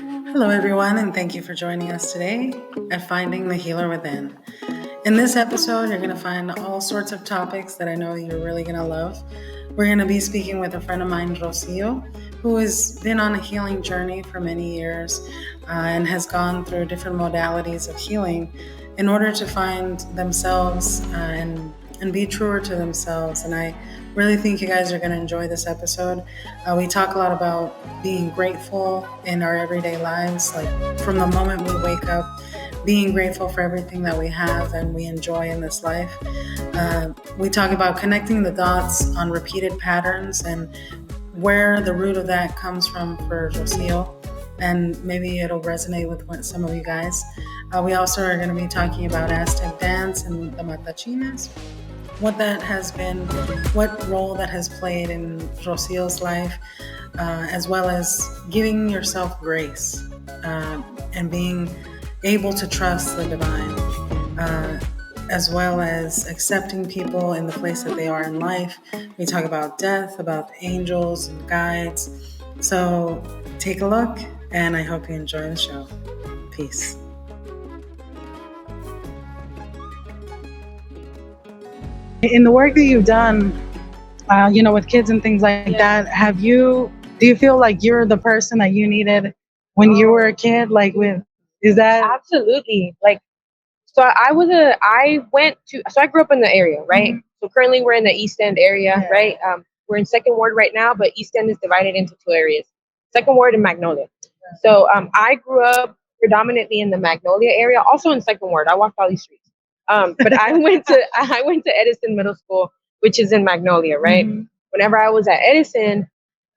Hello, everyone, and thank you for joining us today at Finding the Healer Within. In this episode, you're going to find all sorts of topics that I know you're really going to love. We're going to be speaking with a friend of mine, Rocio, who has been on a healing journey for many years and has gone through different modalities of healing in order to find themselves and be truer to themselves. And I really think you guys are going to enjoy this episode. We talk a lot about being grateful in our everyday lives, like from the moment we wake up, being grateful for everything that we have and we enjoy in this life. We talk about connecting the dots on repeated patterns and where the root of that comes from for Rocio, and maybe it'll resonate with some of you guys. We also are going to be talking about Aztec dance and the matachines, what that has been, what role that has played in Rocio's life, as well as giving yourself grace and being able to trust the divine, as well as accepting people in the place that they are in life. We talk about death, about angels and guides. So take a look, and I hope you enjoy the show. Peace. In the work that you've done, with kids and things like that, do you feel like you're the person that you needed when you were a kid? Is that absolutely so I grew up in the area, right? Mm-hmm. So currently we're in the East End area, right? We're in Second Ward right now, but East End is divided into two areas, Second Ward and Magnolia. So I grew up predominantly in the Magnolia area, also in Second Ward. I walked all these streets. But I went to Edison Middle School, which is in Magnolia, right? Mm-hmm. Whenever I was at Edison,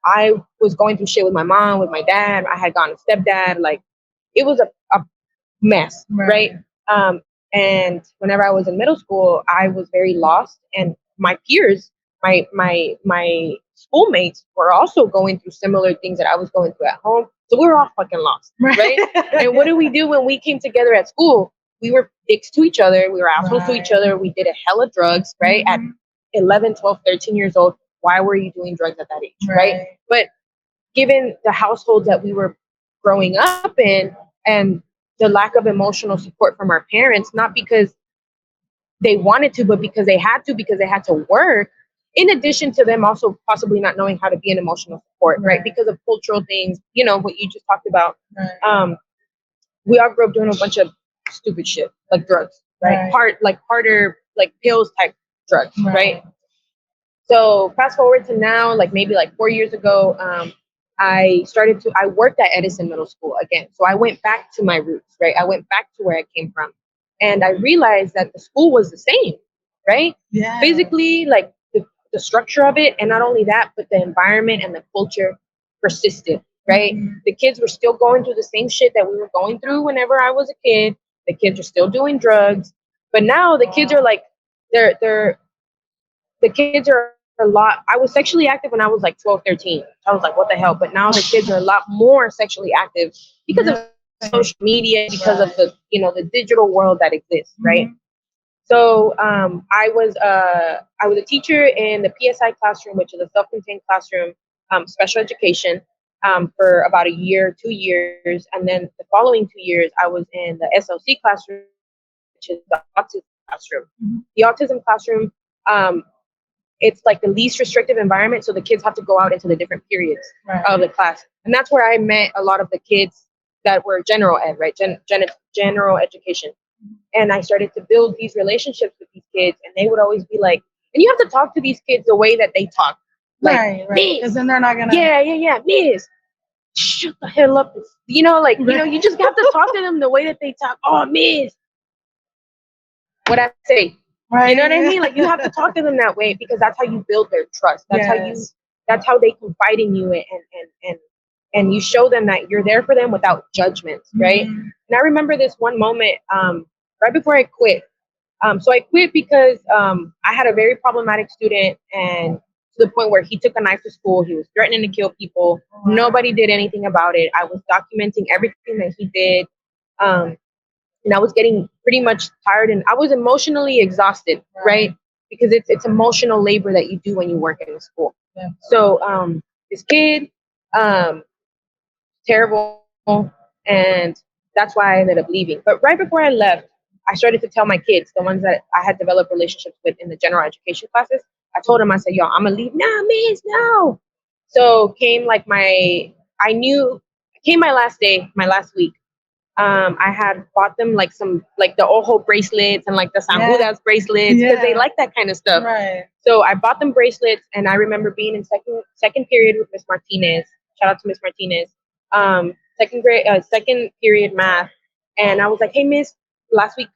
I was going through shit with my mom, with my dad. I had gotten a stepdad. Like, it was a mess, right? And whenever I was in middle school, I was very lost, and my peers, my schoolmates were also going through similar things that I was going through at home. So we were all fucking lost, right? And what did we do when we came together at school? We were dicks to each other. We were assholes to each other. We did a hell of drugs, right? Mm-hmm. At 11, 12, 13 years old. Why were you doing drugs at that age, right? But given the households that we were growing up in and the lack of emotional support from our parents, not because they wanted to, but because they had to work, in addition to them also possibly not knowing how to be an emotional support, right? Because of cultural things, what you just talked about. We all grew up doing a bunch of stupid shit, like drugs, right? Harder, like pills type drugs, right? So fast forward to now, maybe 4 years ago, I worked at Edison Middle School again. So I went back to my roots, right? I went back to where I came from. And I realized that the school was the same, right? Yeah. Physically, the structure of it. And not only that, but the environment and the culture persisted, right? Mm-hmm. The kids were still going through the same shit that we were going through whenever I was a kid. The kids are still doing drugs. But now the kids are the kids are a lot. I was sexually active when I was 12, 13. I was like, what the hell? But now the kids are a lot more sexually active because of social media, because of the digital world that exists, right? Mm-hmm. So I was a teacher in the PSI classroom, which is a self-contained classroom, special education, for about a year, 2 years. And then the following 2 years, I was in the SLC classroom, which is the autism classroom. Mm-hmm. The autism classroom, it's the least restrictive environment. So the kids have to go out into the different periods of the class. And that's where I met a lot of the kids that were general ed, right? General education. And I started to build these relationships with these kids. And they would always be like, and you have to talk to these kids the way that they talk. Right. Because then they're not going to. Yeah. Miss, shut the hell up. You just have to talk to them the way that they talk. Oh, miss. What I say. Right. You know what I mean? You have to talk to them that way because that's how you build their trust. That's how they confide in you and you show them that you're there for them without judgment, right? Mm-hmm. And I remember this one moment right before I quit. So I quit because I had a very problematic student, and to the point where he took a knife to school. He was threatening to kill people. Wow. Nobody did anything about it. I was documenting everything that he did. And I was getting pretty much tired, and I was emotionally exhausted, right? Because it's emotional labor that you do when you work in a school. Yeah. So this kid, terrible, And that's why I ended up leaving. But right before I left, I started to tell my kids, the ones that I had developed relationships with in the general education classes. I told them, I said, yo, I'm gonna leave. No, miss, no. So came like I knew, came my last day, my last week. I had bought them like some, like the Ojo bracelets and like the San Judas bracelets because they like that kind of stuff. Right. So I bought them bracelets, and I remember being in second period with Miss Martinez. Shout out to Miss Martinez. Second period math, and I was like, "Hey, Miss, last week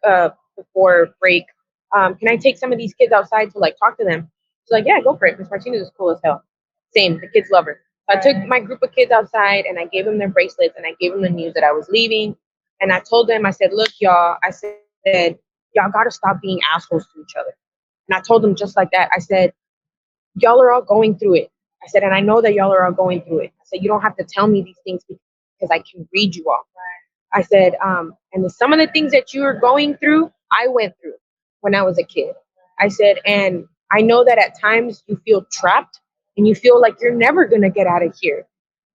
before break, can I take some of these kids outside to like talk to them?" She's like, "Yeah, go for it. Miss Martinez is cool as hell. Same, the kids love her." So I took my group of kids outside, and I gave them their bracelets, and I gave them the news that I was leaving. And I told them, I said, "Look, y'all," I said, "y'all got to stop being assholes to each other." And I told them just like that. I said, "Y'all are all going through it." I said, "And I know that y'all are all going through it." I said, "You don't have to tell me these things because I can read you all." I said, and some of the things that you are going through, I went through when I was a kid. I said, and I know that at times you feel trapped and you feel like you're never going to get out of here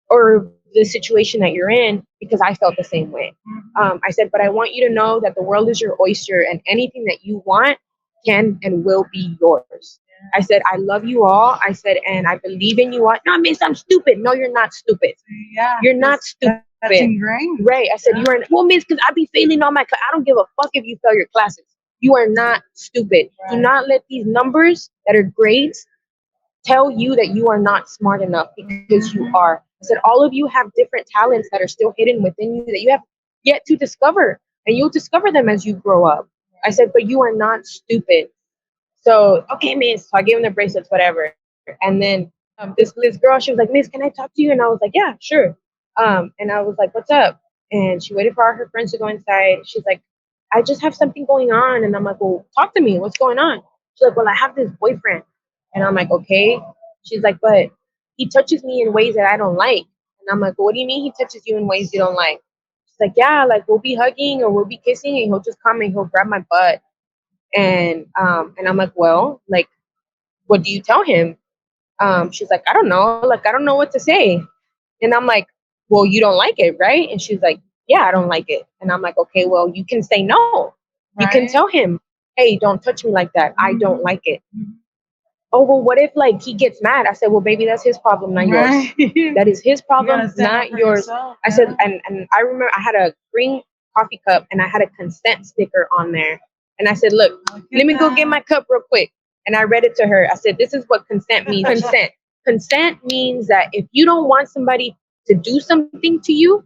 or the situation that you're in, because I felt the same way. I said, but I want you to know that the world is your oyster, and anything that you want can and will be yours. I said, I love you all. I said, and I believe in you all. No, miss, I'm stupid. No, you're not stupid. Yeah. You're not stupid. That's ingrained. Right. I said, you are, well, miss, because I be failing all my I don't give a fuck if you fail your classes. You are not stupid. Right. Do not let these numbers that are grades tell you that you are not smart enough, because you are. I said, all of you have different talents that are still hidden within you that you have yet to discover, and you'll discover them as you grow up. I said, but you are not stupid. So, okay, miss. So I gave him the bracelets, whatever. And then this girl, she was like, "Miss, can I talk to you?" And I was like, "Yeah, sure." And I was like, "What's up?" And she waited for all her friends to go inside. She's like, "I just have something going on." And I'm like, "Well, talk to me. What's going on?" She's like, "Well, I have this boyfriend." And I'm like, "Okay." She's like, "But he touches me in ways that I don't like." And I'm like, "Well, what do you mean he touches you in ways you don't like?" She's like, "Yeah, like we'll be hugging or we'll be kissing, and he'll just come and he'll grab my butt." And I'm like, "Well, like, what do you tell him?" She's like, "I don't know. Like, I don't know what to say." And I'm like, "Well, you don't like it, right?" And she's like, "Yeah, I don't like it." And I'm like, "Okay, well, you can say no. You can tell him, hey, don't touch me like that. I don't like it." "Oh, well, what if like he gets mad?" I said, "Well, baby, that's his problem, not yours. That is his problem, not yours." I said, and I remember I had a green coffee cup and I had a consent sticker on there. And I said, "Look, let me go get my cup real quick." And I read it to her. I said, "This is what consent means." Consent. Consent means that if you don't want somebody to do something to you,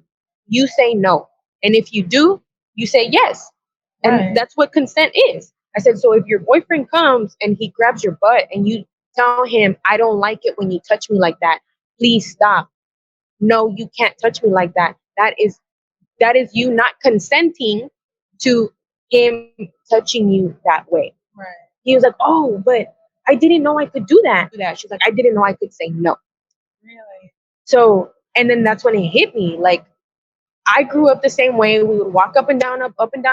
you say no. And if you do, you say yes. And that's what consent is. I said, so if your boyfriend comes and he grabs your butt and you tell him, "I don't like it when you touch me like that. Please stop. No, you can't touch me like that." That is you not consenting to him touching you that way. Right. He was like, "Oh, but I didn't know I could do that." She's like, "I didn't know I could say no." Really? So, and then that's when it hit me. Like, I grew up the same way. We would walk up and down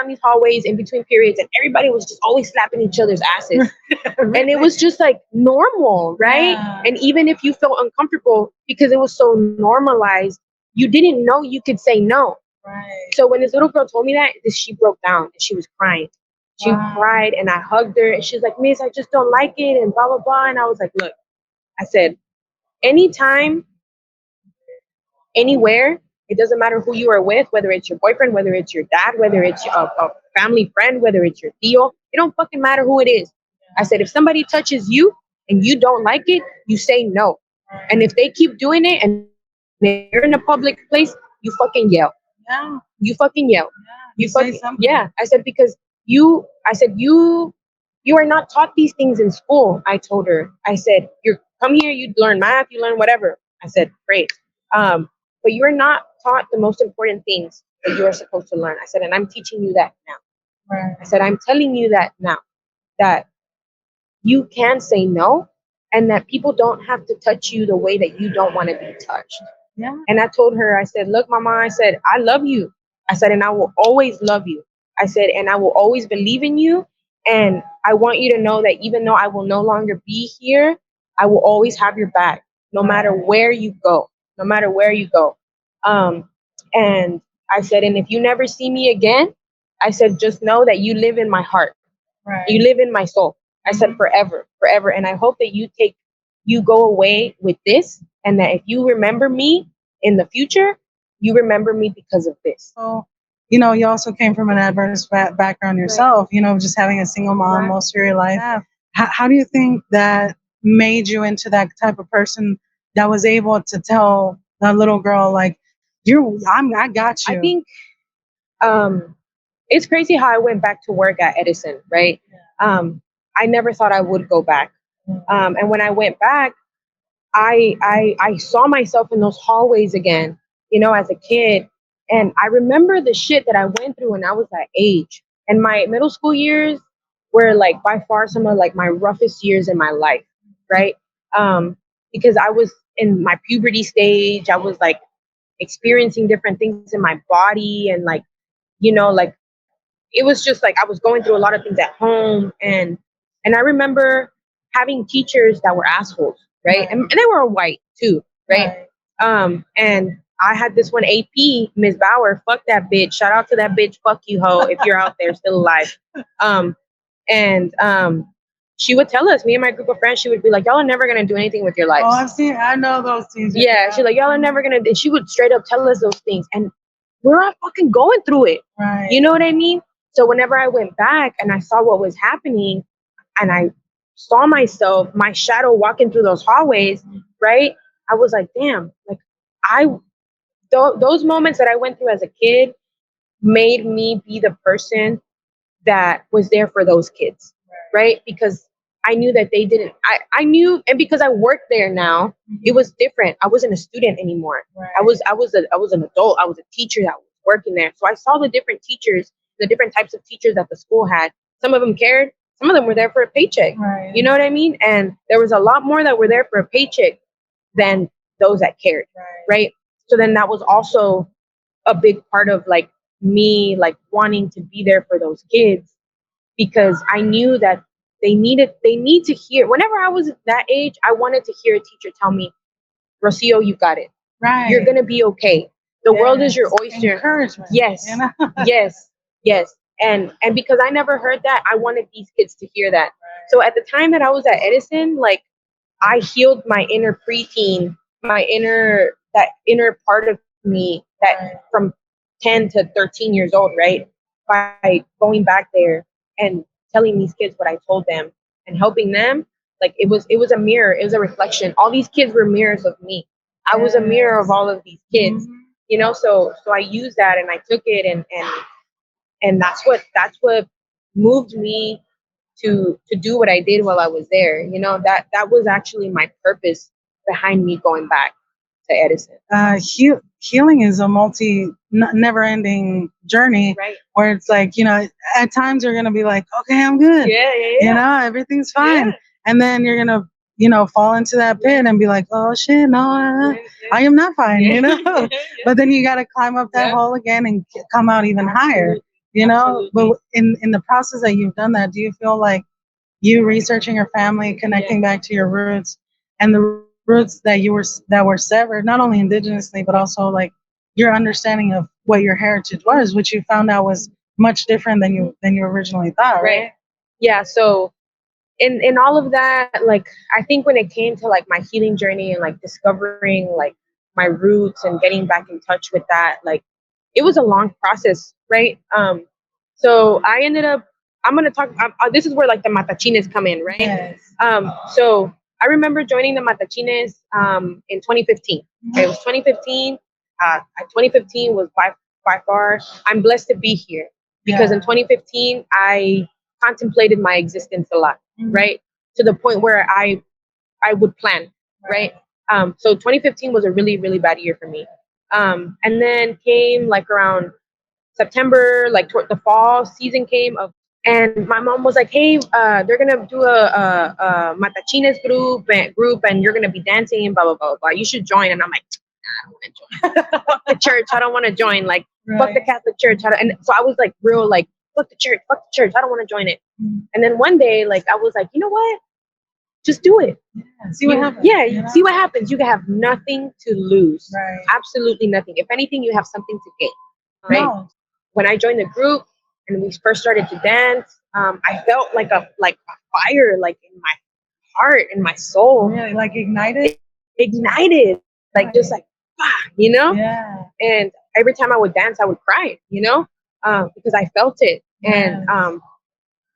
these hallways in between periods, and everybody was just always slapping each other's asses. Really? And it was just like normal, right? Yeah. And even if you felt uncomfortable because it was so normalized, you didn't know you could say no. Right. So when this little girl told me that, she broke down and she was crying. She cried, and I hugged her, and she's like, "Miss, I just don't like it," and blah, blah, blah. And I was like, "Look," I said, anytime, anywhere, it doesn't matter who you are with, whether it's your boyfriend, whether it's your dad, whether it's a family friend, whether it's your tío, it don't fucking matter who it is. I said, if somebody touches you and you don't like it, you say no. And if they keep doing it and they're in a public place, you fucking yell. Yeah. You fucking yell. Yeah. You say something. Yeah. I said, because you are not taught these things in school. I told her, I said, you come here, you learn math, you learn whatever. I said, great. But you are not taught the most important things that you are supposed to learn. I said, and I'm teaching you that now. Right. I said, I'm telling you that now, that you can say no, and that people don't have to touch you the way that you don't want to be touched. Yeah. And I told her, I said, look, mama, I said, I love you. I said, and I will always love you. I said, and I will always believe in you. And I want you to know that even though I will no longer be here, I will always have your back, no matter where you go, no matter where you go. And I said, and if you never see me again, I said, just know that you live in my heart. Right. You live in my soul. I said, forever, forever. And I hope that you go away with this, and that if you remember me in the future, you remember me because of this. So, you know, you also came from an adverse background yourself, you know, just having a single mom most of your life. Yeah. How do you think that made you into that type of person that was able to tell that little girl, like, I got you? I think it's crazy how I went back to work at Edison, right? I never thought I would go back. And when I went back, I saw myself in those hallways again, you know, as a kid. And I remember the shit that I went through when I was that age. And my middle school years were like by far some of like my roughest years in my life, right? Because I was in my puberty stage. I was like experiencing different things in my body, and like, you know, like it was just like I was going through a lot of things at home. And I remember having teachers that were assholes, right? And they were white too, right? And I had this one AP, Ms. Bauer, fuck that bitch. Shout out to that bitch, fuck you, hoe, if you're out there still alive. And she would tell us, me and my group of friends, she would be like, y'all are never gonna do anything with your lives. Oh, I know those things. Yeah, she's like, y'all are never gonna, and she would straight up tell us those things. And we're all fucking going through it. Right. You know what I mean? So whenever I went back and I saw what was happening, and I saw myself, my shadow walking through those hallways, right? I was like, damn, like those moments that I went through as a kid made me be the person that was there for those kids, right? Because I knew that they didn't, I knew, and because I worked there now, it was different. I wasn't a student anymore. Right. I was an adult. I was a teacher that was working there. So I saw the different teachers, the different types of teachers that the school had. Some of them cared. Some of them were there for a paycheck. Right. You know what I mean? And there was a lot more that were there for a paycheck than those that cared. Right. So then that was also a big part of like me, like wanting to be there for those kids, because I knew that they need to hear. Whenever I was that age, I wanted to hear a teacher tell me, Rocio, you got it. Right. You're going to be okay. The world is your oyster. Encouragement. Yes. You know? Yes. Yes. And because I never heard that, I wanted these kids to hear that. Right. So at the time that I was at Edison, like I healed my inner preteen, that inner part of me that from 10 to 13 years old, right? By going back there and telling these kids what I told them and helping them. Like it was a mirror, it was a reflection. All these kids were mirrors of me. I was a mirror of all of these kids, you know. So I used that and I took it, and that's what moved me to do what I did while I was there. You know, that was actually my purpose behind me going back to Edison. Healing is a never-ending journey, right? Where it's like, you know, at times you're gonna be like, okay, I'm good, yeah. You know, everything's fine, and then you're gonna, you know, fall into that pit and be like, oh shit, no, I am not fine, you know. But then you gotta climb up that hole again and come out even higher, you know. But in the process that you've done that, do you feel like you researching your family, connecting back to your roots, and the roots that were severed, not only indigenously, but also like your understanding of what your heritage was, which you found out was much different than you originally thought, right? Yeah. So in all of that, like I think when it came to like my healing journey and like discovering like my roots and getting back in touch with that, like it was a long process, right? So I ended up, I'm gonna talk. This is where like the matachines come in, right? Yes. So I remember joining the matachines in 2015. Okay, it was 2015. 2015 was by far. I'm blessed to be here because in 2015 I contemplated my existence a lot, right? To the point where I would plan, right? So 2015 was a really, really bad year for me. And then came like around September, like toward the fall season came of, and my mom was like, hey, they're gonna do a matachines group and you're gonna be dancing and blah blah blah blah. You should join. And I'm like, nah, I don't want to join. Fuck the church, I don't want to join. Like fuck the Catholic Church. And so I was like real like fuck the church, I don't want to join it. And then one day, like I was like, you know what? Just do it. See what happens. Yeah, you know? See what happens. You have nothing to lose. Right. Absolutely nothing. If anything, you have something to gain. right? No. When I joined the group and we first started to dance, I felt like a fire, like in my heart, in my soul. Really, like ignited? Ignited, like just like, you know? Yeah. And every time I would dance, I would cry, you know, because I felt it. And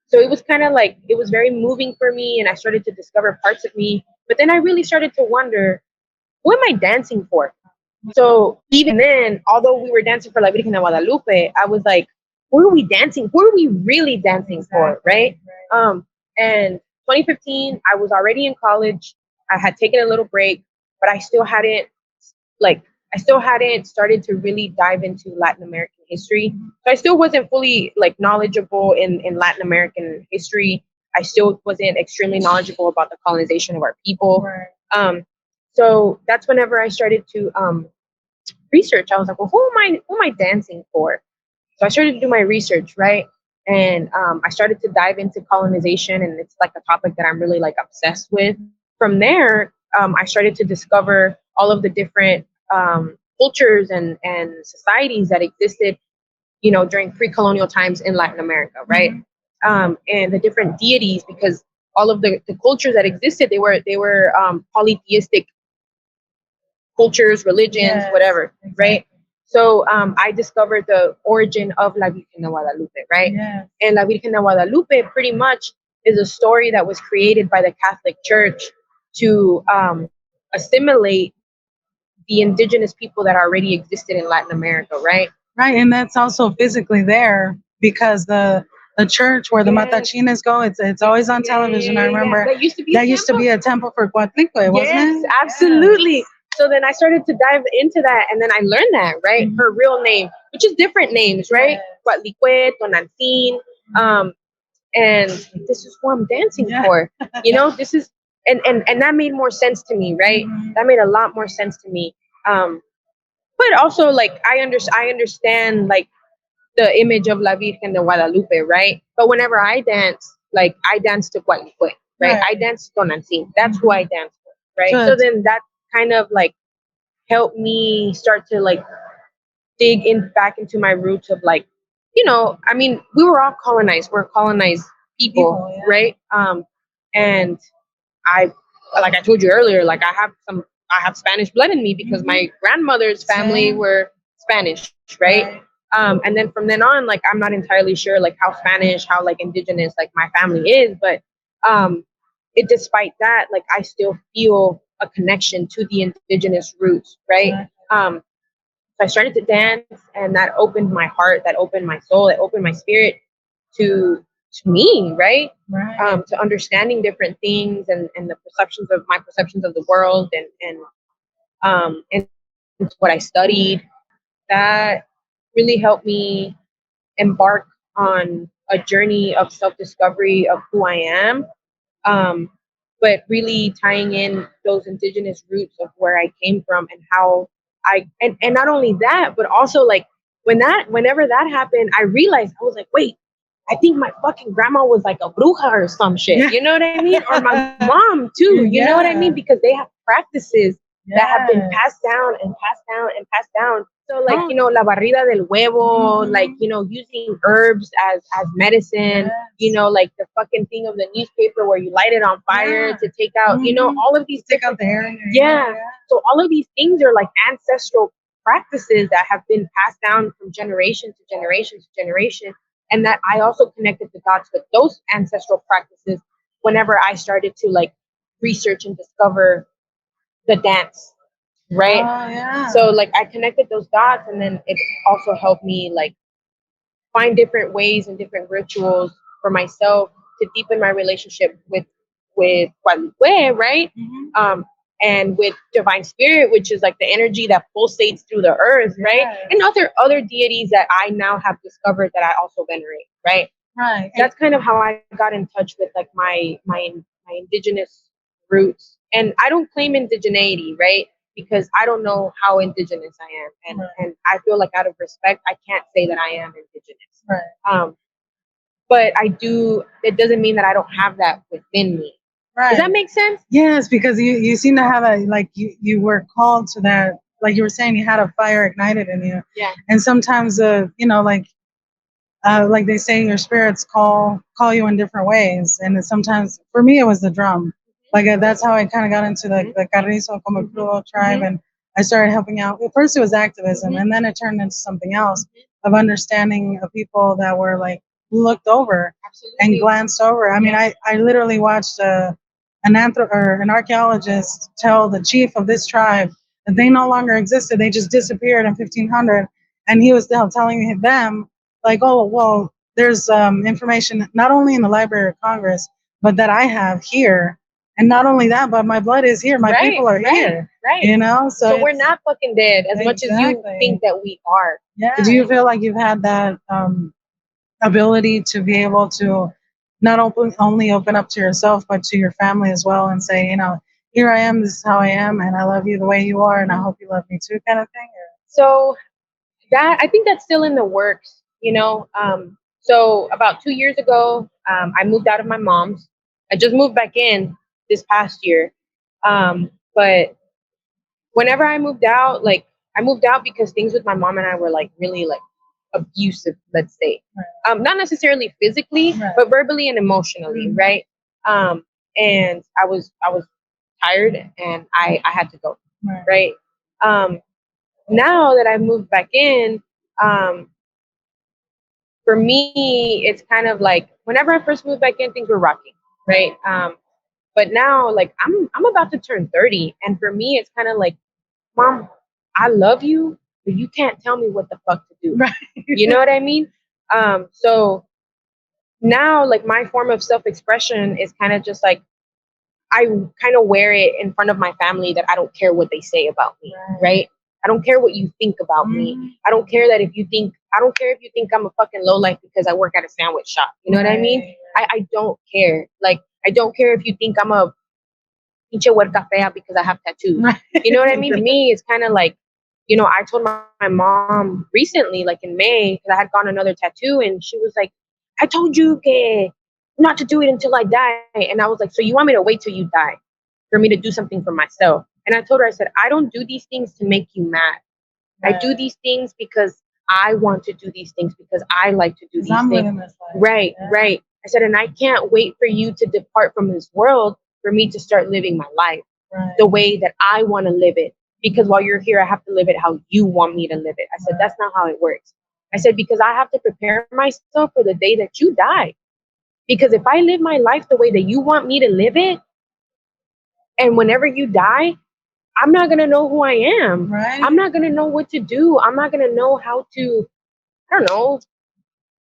so it was kind of like, it was very moving for me. And I started to discover parts of me. But then I really started to wonder, who am I dancing for? So even then, although we were dancing for La Virgen de Guadalupe, I was like, who are we dancing? Who are we really dancing for? Right? And 2015, I was already in college. I had taken a little break, but I still hadn't started to really dive into Latin American history. So I still wasn't fully like knowledgeable in Latin American history. I still wasn't extremely knowledgeable about the colonization of our people. So that's whenever I started to research. I was like, well, who am I dancing for? So I started to do my research, right? And I started to dive into colonization, and it's like a topic that I'm really like obsessed with. From there, I started to discover all of the different cultures and societies that existed, you know, during pre-colonial times in Latin America, right? And the different deities, because all of the cultures that existed, they were polytheistic cultures, religions, whatever, right? So I discovered the origin of La Virgen de Guadalupe, right? And La Virgen de Guadalupe pretty much is a story that was created by the Catholic Church to assimilate the indigenous people that already existed in Latin America, right? Right, and that's also physically there because the church where the Matachines go, it's always on television. I remember that used to be a temple for Coatlicue, wasn't it? Yes, absolutely. So then I started to dive into that, and then I learned that, right? Her real name, which is different names, right? Coatlicue, Tonantzin, and this is who I'm dancing for. You know, this is, and that made more sense to me, right? That made a lot more sense to me. But also, like, I understand like the image of La Virgen de Guadalupe, right? But whenever I dance, like, I dance to Coatlicue, right? I dance Tonantzin. That's who I dance for, right? So then that kind of like helped me start to like dig in back into my roots of like, you know, I mean, we were all colonized. We're colonized people, right? And I, like I told you earlier, like I have Spanish blood in me because my grandmother's family were Spanish, right? And then from then on, like, I'm not entirely sure like how Spanish, how like indigenous like my family is, but despite that, like, I still feel a connection to the indigenous roots, right? So I started to dance, and that opened my heart, that opened my soul, that opened my spirit to me, right? To understanding different things and the perceptions of the world and what I studied. That really helped me embark on a journey of self-discovery of who I am. But really tying in those indigenous roots of where I came from and how and not only that, but also like whenever that happened, I realized, I was like, wait, I think my fucking grandma was like a bruja or some shit. You know what I mean? Or my mom too. You know what I mean? Because they have practices that have been passed down and passed down and passed down. So like, you know, la barrida del huevo, like, you know, using herbs as medicine, you know, like the fucking thing of the newspaper where you light it on fire to take out, you know, all of these take out the hair. So all of these things are like ancestral practices that have been passed down from generation to generation to generation. And that I also connected the dots with those ancestral practices whenever I started to like research and discover the dance, right? So like I connected those dots, and then it also helped me like find different ways and different rituals for myself to deepen my relationship with Coatlicue, right? And with divine spirit, which is like the energy that pulsates through the earth, right? And other deities that I now have discovered that I also venerate, right? That's kind of how I got in touch with like my indigenous roots. And I don't claim indigeneity, right? Because I don't know how indigenous I am, and I feel like out of respect, I can't say that I am indigenous. But I do. It doesn't mean that I don't have that within me. Does that make sense? Yes, because you seem to have a, like, you were called to that like you were saying, you had a fire ignited in you. Yeah. And sometimes, like they say, your spirits call you in different ways. And sometimes, for me, it was the drum. Like that's how I kind of got into the Carrizo Como Crudo tribe, and I started helping out. At first, it was activism, and then it turned into something else of understanding of people that were like looked over and glanced over. I mean, I literally watched an archaeologist tell the chief of this tribe that they no longer existed. They just disappeared in 1500, and he was still telling them like, oh well, there's information not only in the Library of Congress, but that I have here. And not only that, but my blood is here. My people are here. Right. You know? So we're not fucking dead as much as you think that we are. Yeah. Do you feel like you've had that ability to be able to not only open up to yourself, but to your family as well, and say, here I am, this is how I am, and I love you the way you are, and I hope you love me too, kind of thing? So I think that's still in the works, So about 2 years ago, I moved out of my mom's. I just moved back in this past year. But whenever I moved out, I moved out because things with my mom and I were like really like abusive, let's say. Right. Not necessarily physically, right, but verbally and emotionally, mm-hmm, right? And I was tired and I had to go, right? Now that I've moved back in, for me, it's kind of like whenever I first moved back in, things were rocking, right? But now, like I'm about to turn 30, and for me, it's kind of like, Mom, I love you, but you can't tell me what the fuck to do. Right. You know what I mean? So now, like my form of self-expression is kind of just like I kind of wear it in front of my family that I don't care what they say about me, right? I don't care what you think about me. I don't care if you think I'm a fucking lowlife because I work at a sandwich shop. You know what I mean? I don't care. Like, I don't care if you think I'm a pinche huerca fea because I have tattoos. You know what I mean? For me, it's kind of like, I told my mom recently, like in May, because I had gotten another tattoo, and she was like, I told you not to do it until I die. And I was like, so you want me to wait till you die for me to do something for myself? And I told her, I said, I don't do these things to make you mad. Right. I do these things because I want to do these things, because I like to do these things. Right, yeah. Right. I said, and I can't wait for you to depart from this world for me to start living my life the way that I want to live it. Because while you're here, I have to live it how you want me to live it. I said, that's not how it works. I said, because I have to prepare myself for the day that you die. Because if I live my life the way that you want me to live it, and whenever you die, I'm not going to know who I am. Right. I'm not going to know what to do. I'm not going to know how to, I don't know,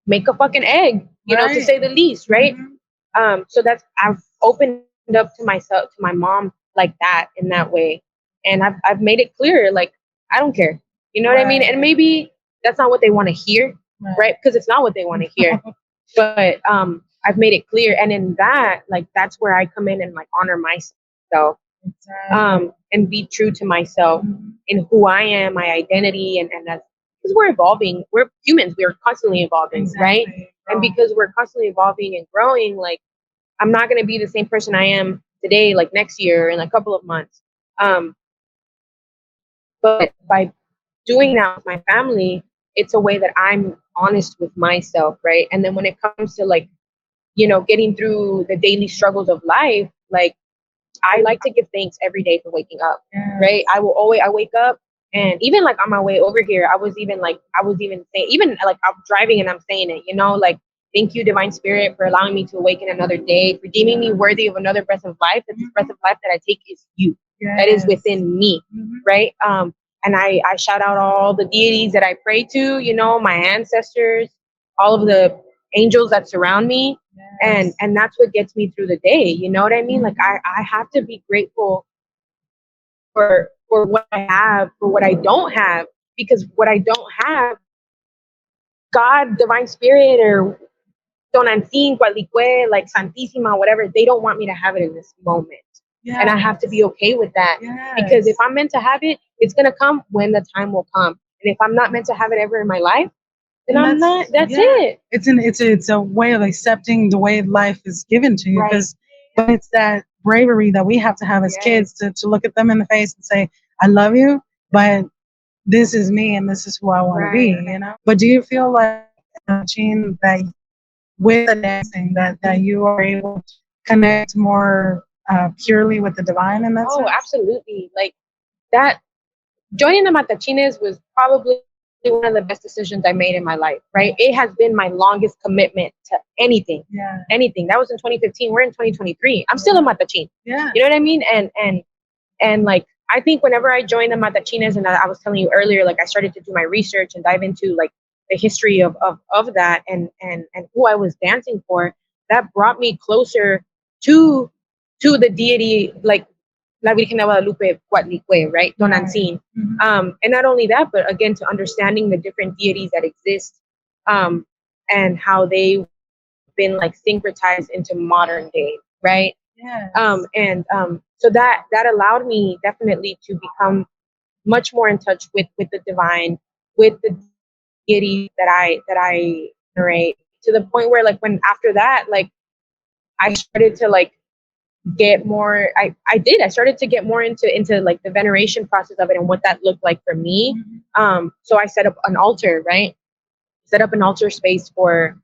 make a fucking egg, to say the least, right? Mm-hmm. So I've opened up to myself, to my mom like that, in that way. And I've made it clear, like, I don't care. You know what I mean? And maybe that's not what they want to hear, right? Because it's not what they want to hear. But I've made it clear. And in that, like, that's where I come in and like honor myself. And be true to myself in who I am, my identity, and that's because we're evolving. We're humans. We're constantly evolving, right? And because we're constantly evolving and growing, like, I'm not going to be the same person I am today, like next year, in a couple of months. But by doing that with my family, it's a way that I'm honest with myself, right? And then when it comes to like, getting through the daily struggles of life, like, I like to give thanks every day for waking up, right? I wake up, and even like on my way over here, I was even saying, even like I'm driving and I'm saying it, like, thank you, Divine Spirit, for allowing me to awaken another day, for deeming me worthy of another breath of life. That this breath of life that I take is you, that is within me, right? And I shout out all the deities that I pray to, my ancestors, all of the angels that surround me. And that's what gets me through the day. You know what I mean? Like, I have to be grateful for what I have, for what I don't have, because what I don't have, God, Divine Spirit, or Tonantzin, Cualicue, like Santísima, whatever, they don't want me to have it in this moment. Yes. And I have to be okay with that. Yes. Because if I'm meant to have it, it's going to come when the time will come. And if I'm not meant to have it ever in my life, then I'm not. That's it. It's a way of accepting the way life is given to you, because it's that bravery that we have to have as kids to look at them in the face and say, I love you, but this is me and this is who I want to be, But do you feel like, Jean, that with the dancing that you are able to connect more purely with the divine in that sense? Absolutely. Like that, joining the Matachines was probably one of the best decisions I made in my life, right? It has been my longest commitment to anything. Yeah. Anything. That was in 2015. We're in 2023. I'm still a Matachin. Yeah. You know what I mean? And like, I think whenever I joined the Matachines, and I was telling you earlier, like I started to do my research and dive into like the history of that and who I was dancing for, that brought me closer to the deity, like La Virgen de Guadalupe Coatlicue, right? Tonantzin. Mm-hmm. And not only that, but again, to understanding the different deities that exist, and how they've been like syncretized into modern day, right? Yes. So that allowed me definitely to become much more in touch with the divine, with the deity that I venerate, to the point where like when after that, like I started to like get more, I started to get more into like the veneration process of it and what that looked like for me. So I set up an altar, right? Set up an altar space for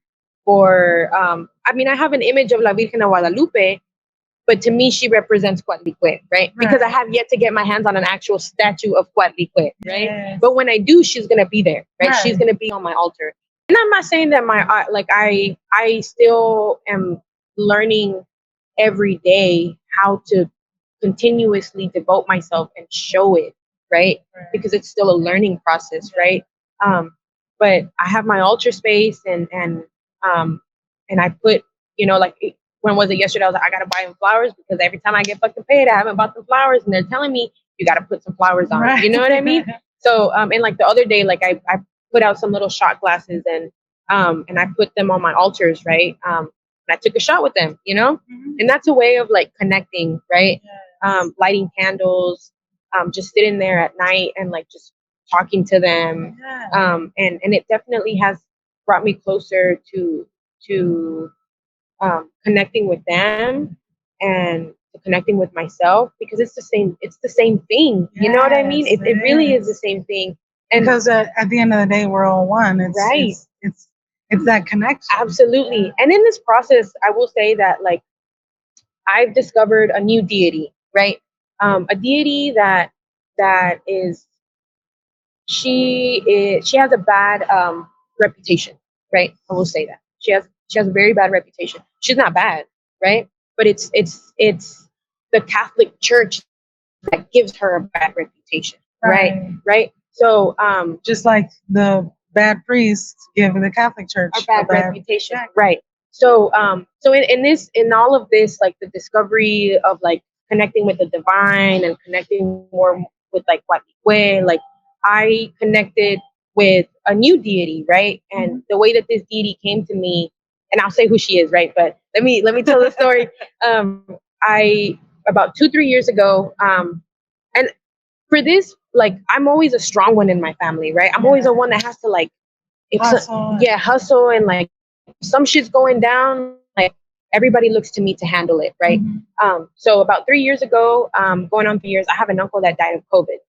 I mean, I have an image of La Virgen de Guadalupe, but to me, she represents Coatlicue, right? Because I have yet to get my hands on an actual statue of Coatlicue, right? Yes. But when I do, she's gonna be there, right? Right. She's gonna be on my altar. And I'm not saying that my like I still am learning every day how to continuously devote myself and show it, right? Because it's still a learning process, right? But I have my altar space, and I put, like when was it yesterday? I was like, I gotta buy them flowers because every time I get fucking paid, I haven't bought them flowers, and they're telling me you gotta put some flowers on. Right. You know what I mean? So and like the other day, like I put out some little shot glasses, and I put them on my altars, right? And I took a shot with them, and that's a way of like connecting, right? Lighting candles, just sitting there at night and like just talking to them, and it definitely has brought me closer to connecting with them and connecting with myself, because it's the same thing. You know what I mean? It really is the same thing. And because at the end of the day, we're all one. It's right. It's that connection. Absolutely. And in this process, I will say that like I've discovered a new deity, right? A deity that is she has a bad reputation, right? I will say that she has a very bad reputation. She's not bad, right? But it's the Catholic Church that gives her a bad reputation, right? So just like the bad priests give the Catholic Church a bad reputation, right? So so in all of this, like the discovery of like connecting with the divine and connecting more with like Guatlicue, like I connected with a new deity, right? And the way that this deity came to me, and I'll say who she is, right? But let me tell the story. I about 2-3 years ago, and for this, like I'm always a strong one in my family, right? I'm always the one that has to like hustle, and like some shit's going down, like everybody looks to me to handle it, right? So about 3 years ago, going on 3 years, I have an uncle that died of COVID.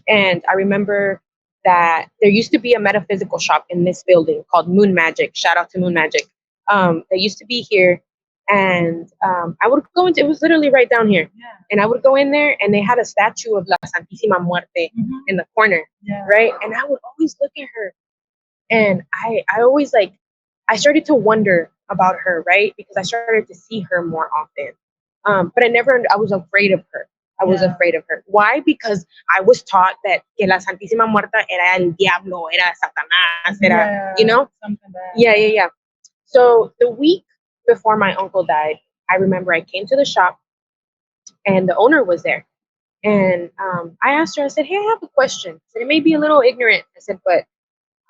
And I remember that there used to be a metaphysical shop in this building called Moon Magic. Shout out to Moon Magic. They used to be here. And I would go into, it was literally right down here. And I would go in there, and they had a statue of La Santísima Muerte in the corner, right? And I would always look at her. And I always like, I started to wonder about her, right? Because I started to see her more often. But I was afraid of her. I was afraid of her. Why? Because I was taught that que la Santísima Muerta era el diablo, era Satanás, era, something bad. Yeah. So the week before my uncle died, I remember I came to the shop, and the owner was there. And I asked her, I said, hey, I have a question. I said, it may be a little ignorant. I said, but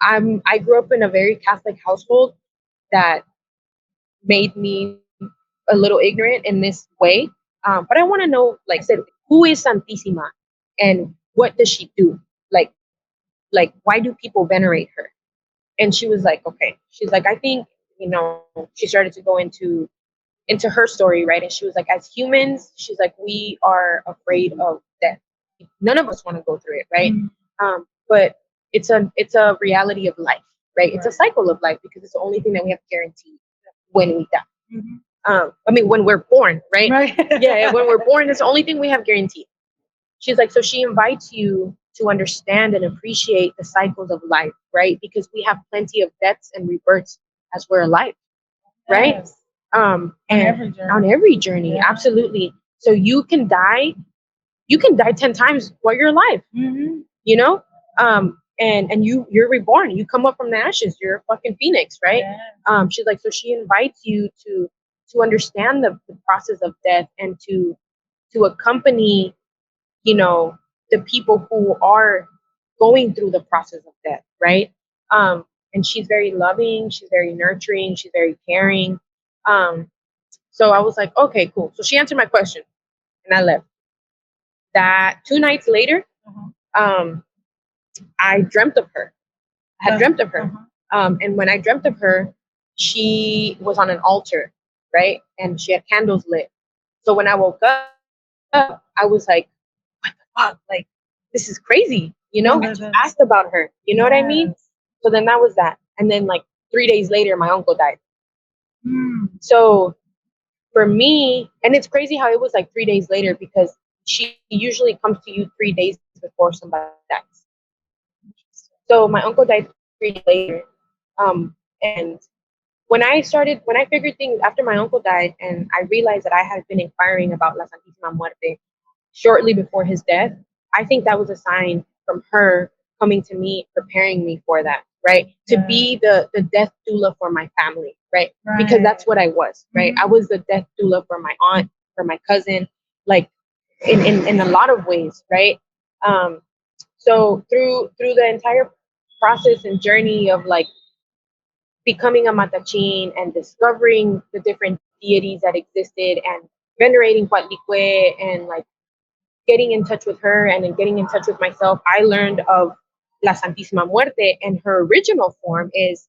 I grew up in a very Catholic household that made me a little ignorant in this way. But I want to know, like I said, who is Santísima and what does she do? Like why do people venerate her? And she was like, okay. She's like, I think, she started to go into her story, right? And she was like, as humans, she's like, we are afraid of death. none of us want to go through it, right? But it's a reality of life, right? It's a cycle of life because it's the only thing that we have guaranteed when we die. I mean, when we're born, right? Yeah, when we're born, it's the only thing we have guaranteed. She's like, so she invites you to understand and appreciate the cycles of life, right? Because we have plenty of deaths and rebirths as we're alive, right? Yes. And every journey. on every journey, absolutely. So you can die 10 times while you're alive, you know? And you're reborn. You come up from the ashes. You're a fucking phoenix, right? She's like, so she invites you to understand the process of death and to accompany, the people who are going through the process of death, right? And she's very loving, she's very nurturing, she's very caring. So I was like, okay, cool. So she answered my question and I left. That 2 nights later, I dreamt of her. I had dreamt of her. And when I dreamt of her, she was on an altar, right? And she had candles lit. So when I woke up, I was like, what the fuck? Like, this is crazy. I just asked about her. You know what I mean? So then that was that. And then like 3 days later, my uncle died. So for me, and it's crazy how it was like 3 days later because she usually comes to you 3 days before somebody dies. So my uncle died 3 days later. And when I figured things after my uncle died and I realized that I had been inquiring about La Santísima Muerte shortly before his death, I think that was a sign from her coming to me, preparing me for that, right? To be the death doula for my family, right? Because that's what I was, right? I was the death doula for my aunt, for my cousin, like in a lot of ways, right? So through the entire process and journey of like becoming a matachin and discovering the different deities that existed and venerating Huatlicue and like getting in touch with her and then getting in touch with myself, I learned of La Santísima Muerte, and her original form is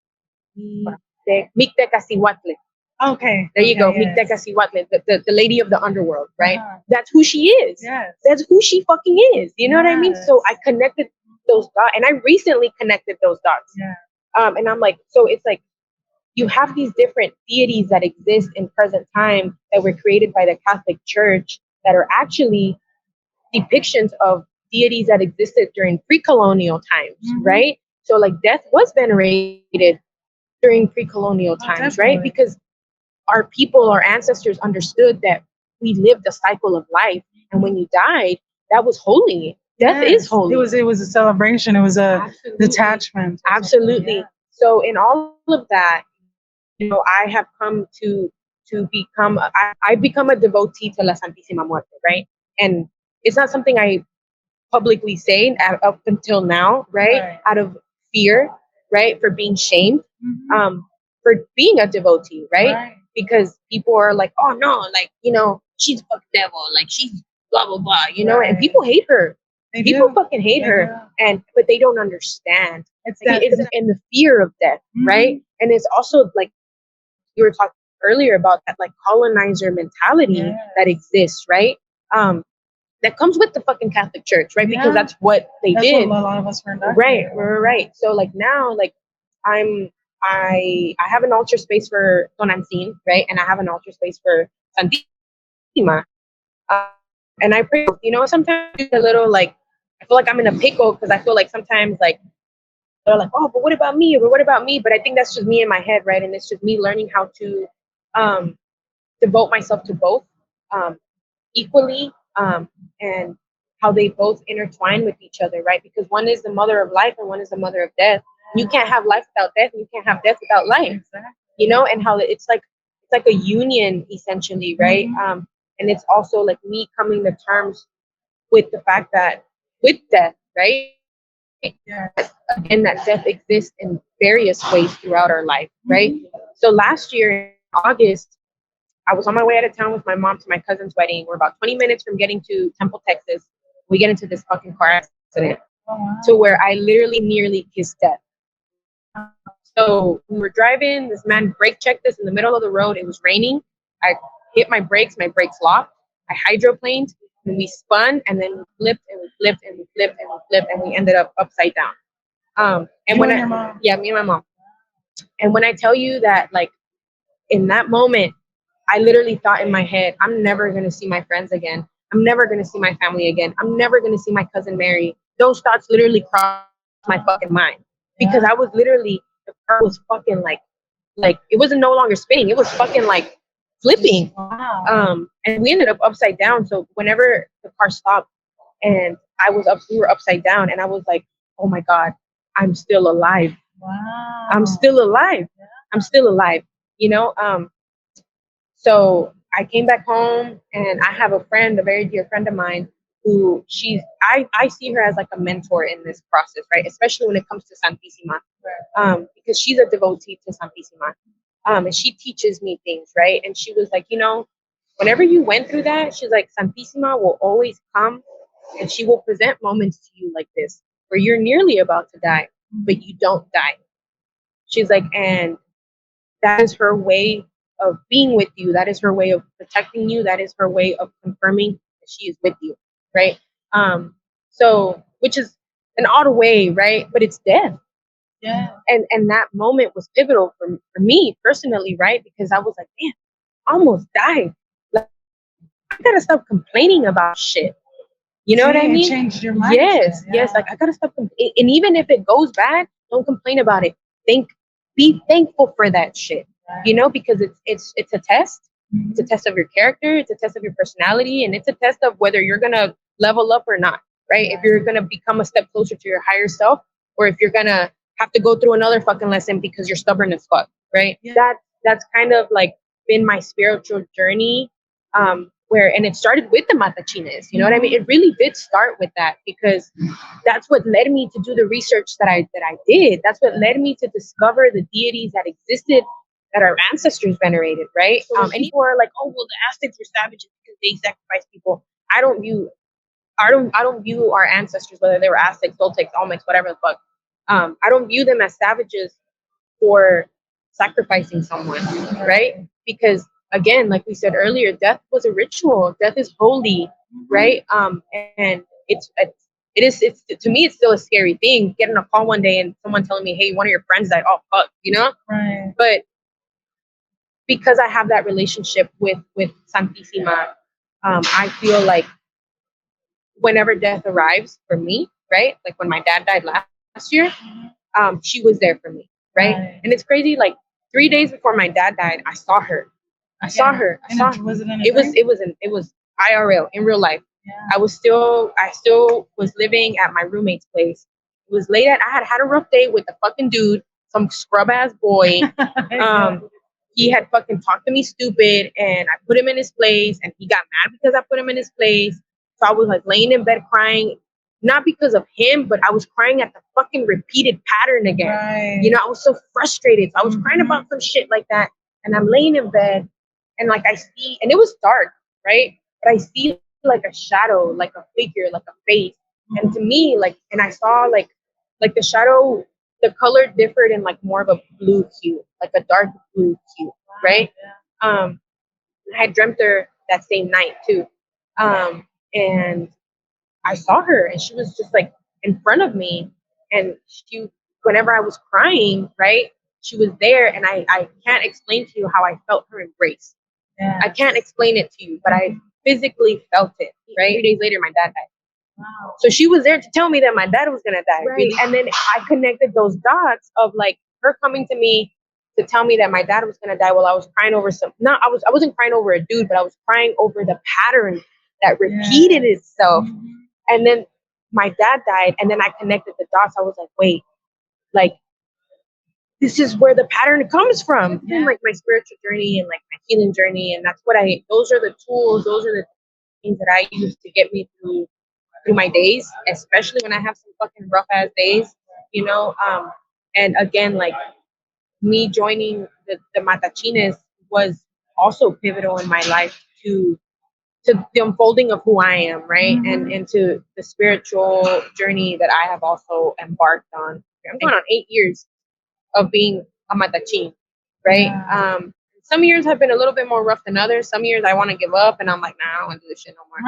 Mictecacihuatle. Okay. There you go, yes. Mictecacihuatle, the lady of the underworld, right? That's who she is. Yes. That's who she fucking is. You know what I mean? So I connected those dots, and I recently connected those dots. And I'm like, so it's like, you have these different deities that exist in present time that were created by the Catholic Church that are actually depictions of deities that existed during pre-colonial times, right? So like death was venerated during pre-colonial times, right? Because our people, our ancestors understood that we lived a cycle of life, and when you died, that was holy. Death is holy. It was a celebration. It was a detachment. Absolutely. So in all of that, I have come to become I become a devotee to La Santísima Muerte, right? And it's not something I publicly say up until now, right? Out of fear, right? For being shamed, for being a devotee, right? Because people are like, oh no, like, she's a devil, like she's blah, blah, blah, and people hate her. People fucking hate her, but they don't understand. It's in the fear of death, right? And it's also like, you were talking earlier about that like colonizer mentality that exists, right? That comes with the fucking Catholic Church, right? Because that's what they did. What a lot of us were indoctrinated. Right. So like now, like I have an altar space for Tonantzin, right? And I have an altar space for Santísima. And I pray, sometimes it's a little like, I feel like I'm in a pickle because I feel like sometimes like, they're like, oh, but what about me? But what about me? But I think that's just me in my head, right? And it's just me learning how to devote myself to both equally, and how they both intertwine with each other, right? Because one is the mother of life and one is the mother of death. You can't have life without death, and you can't have death without life. Exactly. And how it's like a union essentially, right? And it's also like me coming to terms with the fact that with death, right? Again, that death exists in various ways throughout our life, right? So last year in August, I was on my way out of town with my mom to my cousin's wedding. We're about 20 minutes from getting to Temple, Texas. We get into this fucking car accident to where I literally nearly kissed death. So we were driving, this man brake checked us in the middle of the road. It was raining. I hit my brakes locked. I hydroplaned. and we spun, and then we flipped and we flipped and we flipped and we flipped, and we ended up upside down. And You when and I, your mom? yeah, me and my mom. And when I tell you that, like, in that moment, I literally thought in my head, I'm never gonna see my friends again. I'm never gonna see my family again. I'm never gonna see my cousin Mary. Those thoughts literally crossed my fucking mind because I was literally, the car was fucking like it wasn't no longer spinning. It was fucking like flipping. Wow. And we ended up upside down. So whenever the car stopped and we were upside down, and I was like, oh my God, I'm still alive. Wow. I'm still alive. I'm still alive. You know, so I came back home, and I have a friend, a very dear friend of mine, who I see her as like a mentor in this process, right? Especially when it comes to Santissima, because she's a devotee to Santissima, and she teaches me things, right? And she was like, whenever you went through that, she's like, Santissima will always come, and she will present moments to you like this, where you're nearly about to die, but you don't die. She's like, and that is her way of being with you. That is her way of protecting you. That is her way of confirming that she is with you, right? So which is an odd way, right? But it's death. Yeah. And that moment was pivotal for me personally, right? Because I was like, man, I almost died. Like, I gotta stop complaining about shit. You know what I mean? Changed your mindset. Yes, yes. Like, I gotta stop. And even if it goes bad, don't complain about it. Be thankful for that shit. Because it's a test. Mm-hmm. It's a test of your character. It's a test of your personality, and it's a test of whether you're gonna level up or not. Right? If you're gonna become a step closer to your higher self, or if you're gonna have to go through another fucking lesson because you're stubborn as fuck. Right? Yeah. That's kind of like been my spiritual journey. And it started with the matachines, you know what I mean? It really did start with that, because that's what led me to do the research that I did. That's what led me to discover the deities that existed, that our ancestors venerated, right? And people are like, oh, well, the Aztecs were savages because they sacrificed people. I don't view our ancestors, whether they were Aztecs, Toltecs, Olmecs, whatever the fuck. I don't view them as savages for sacrificing someone, right? Because again, like we said earlier, death was a ritual. Death is holy, right? And it's to me, it's still a scary thing. Getting a call one day and someone telling me, "Hey, one of your friends died." Oh fuck, Right. But because I have that relationship with Santissima, I feel like whenever death arrives for me, right? Like when my dad died last year, she was there for me, right? And it's crazy. Like 3 days before my dad died, I saw her. I saw her. Was it in a It was dream? it was IRL, in real life. Yeah. I still was living at my roommate's place. It was late I had a rough day with the fucking dude, some scrub ass boy. He had fucking talked to me stupid, and I put him in his place, and he got mad because I put him in his place. So I was like laying in bed crying, not because of him, but I was crying at the fucking repeated pattern again. Right. I was so frustrated. So I was crying about some shit like that, and I'm laying in bed, and like I see, and it was dark, right? But I see like a shadow, like a figure, like a face. And to me, like, and I saw like the shadow, the color differed in like more of a blue hue, like a dark blue hue, right? I had dreamt her that same night too. And I saw her, and she was just like in front of me, and whenever I was crying, right, she was there, and I can't explain to you how I felt her embrace. Yeah. I can't explain it to you, but I physically felt it, right? 3 days later, my dad died. Wow. So she was there to tell me that my dad was gonna die. Right. And then I connected those dots of like her coming to me to tell me that my dad was gonna die while I was crying over I wasn't crying over a dude, but I was crying over the pattern that repeated itself. And then my dad died, and then I connected the dots. I was like, wait, like this is where the pattern comes from. Yeah. And like my spiritual journey and like my healing journey, and that's what those are the tools, those are the things that I use to get me through my days, especially when I have some fucking rough ass days, and again, like me joining the Matachines was also pivotal in my life to the unfolding of who I am, right? And to the spiritual journey that I have also embarked on. I'm going on 8 years of being a Matachin, right? some years have been a little bit more rough than others. Some years I want to give up, and I'm like, nah, I don't want to do this shit no more.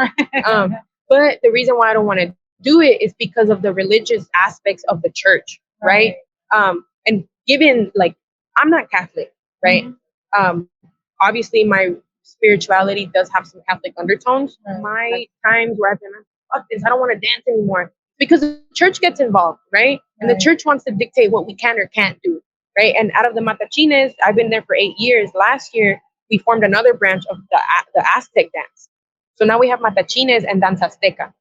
But the reason why I don't want to do it is because of the religious aspects of the church, right? And given, like, I'm not Catholic, right? Obviously my spirituality does have some Catholic undertones. My times where I've been like, fuck this, I don't want to dance anymore, because the church gets involved, right? And the church wants to dictate what we can or can't do, right? And out of the Matachines, I've been there for 8 years. Last year, we formed another branch of the Aztec dance. So now we have Matachines and Danza Azteca.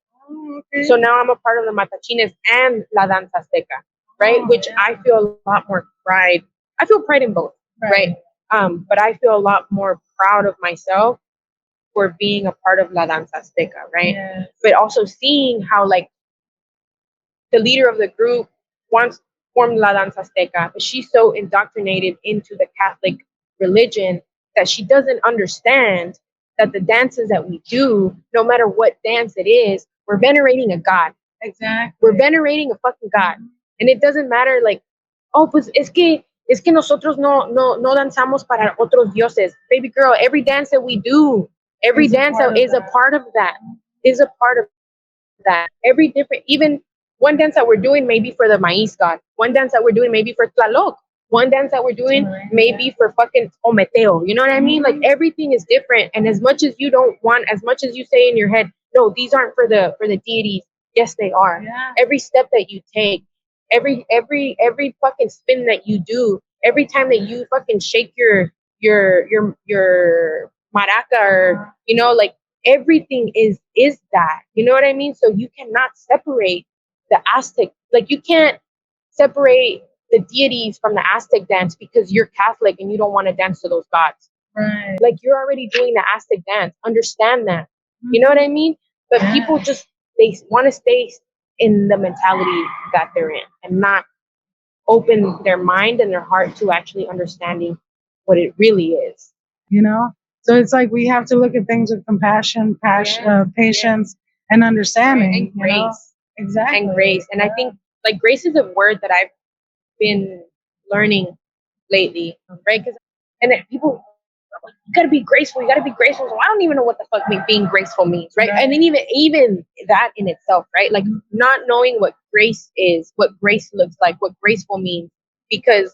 So now I'm a part of the Matachines and La Danza Azteca, right? Which I feel a lot more pride. I feel pride in both, right? But I feel a lot more proud of myself for being a part of La Danza Azteca, right? Yes. But also seeing how, like, the leader of the group once formed La Danza Azteca, but she's so indoctrinated into the Catholic religion that she doesn't understand that the dances that we do, no matter what dance it is, we're venerating a god. Exactly. We're venerating a fucking god. And it doesn't matter, like, oh, pues es que nosotros no danzamos para otros dioses. Baby girl, every dance that we do, every dance that is a part of that, is a part of that. Every different, even one dance that we're doing may be for the Maíz god. One dance that we're doing may be for Tlaloc. One dance that we're doing may be for fucking Ometeo. You know what I mean? Like, everything is different. And as much as you don't want, as much as you say in your head, no, these aren't for the deities. Yes, they are. Yeah. Every step that you take, every fucking spin that you do, every time that you fucking shake your maraca, or, you know, like, everything is that. You know what I mean? So you cannot separate the Aztec, like, you can't separate the deities from the Aztec dance because you're Catholic and you don't want to dance to those gods. Right. Like, you're already doing the Aztec dance. Understand that. You know what I mean? But people just, they want to stay in the mentality that they're in and not open their mind and their heart to actually understanding what it really is. You know? So it's like we have to look at things with compassion, patience, and understanding. And grace. You know? Exactly. And grace. And I think, like, grace is a word that I've been learning lately, right? Because, and then people, you gotta be graceful. You gotta be graceful. So I don't even know what the fuck being graceful means, right? And then even that in itself, right? Like, not knowing what grace is, what grace looks like, what graceful means, because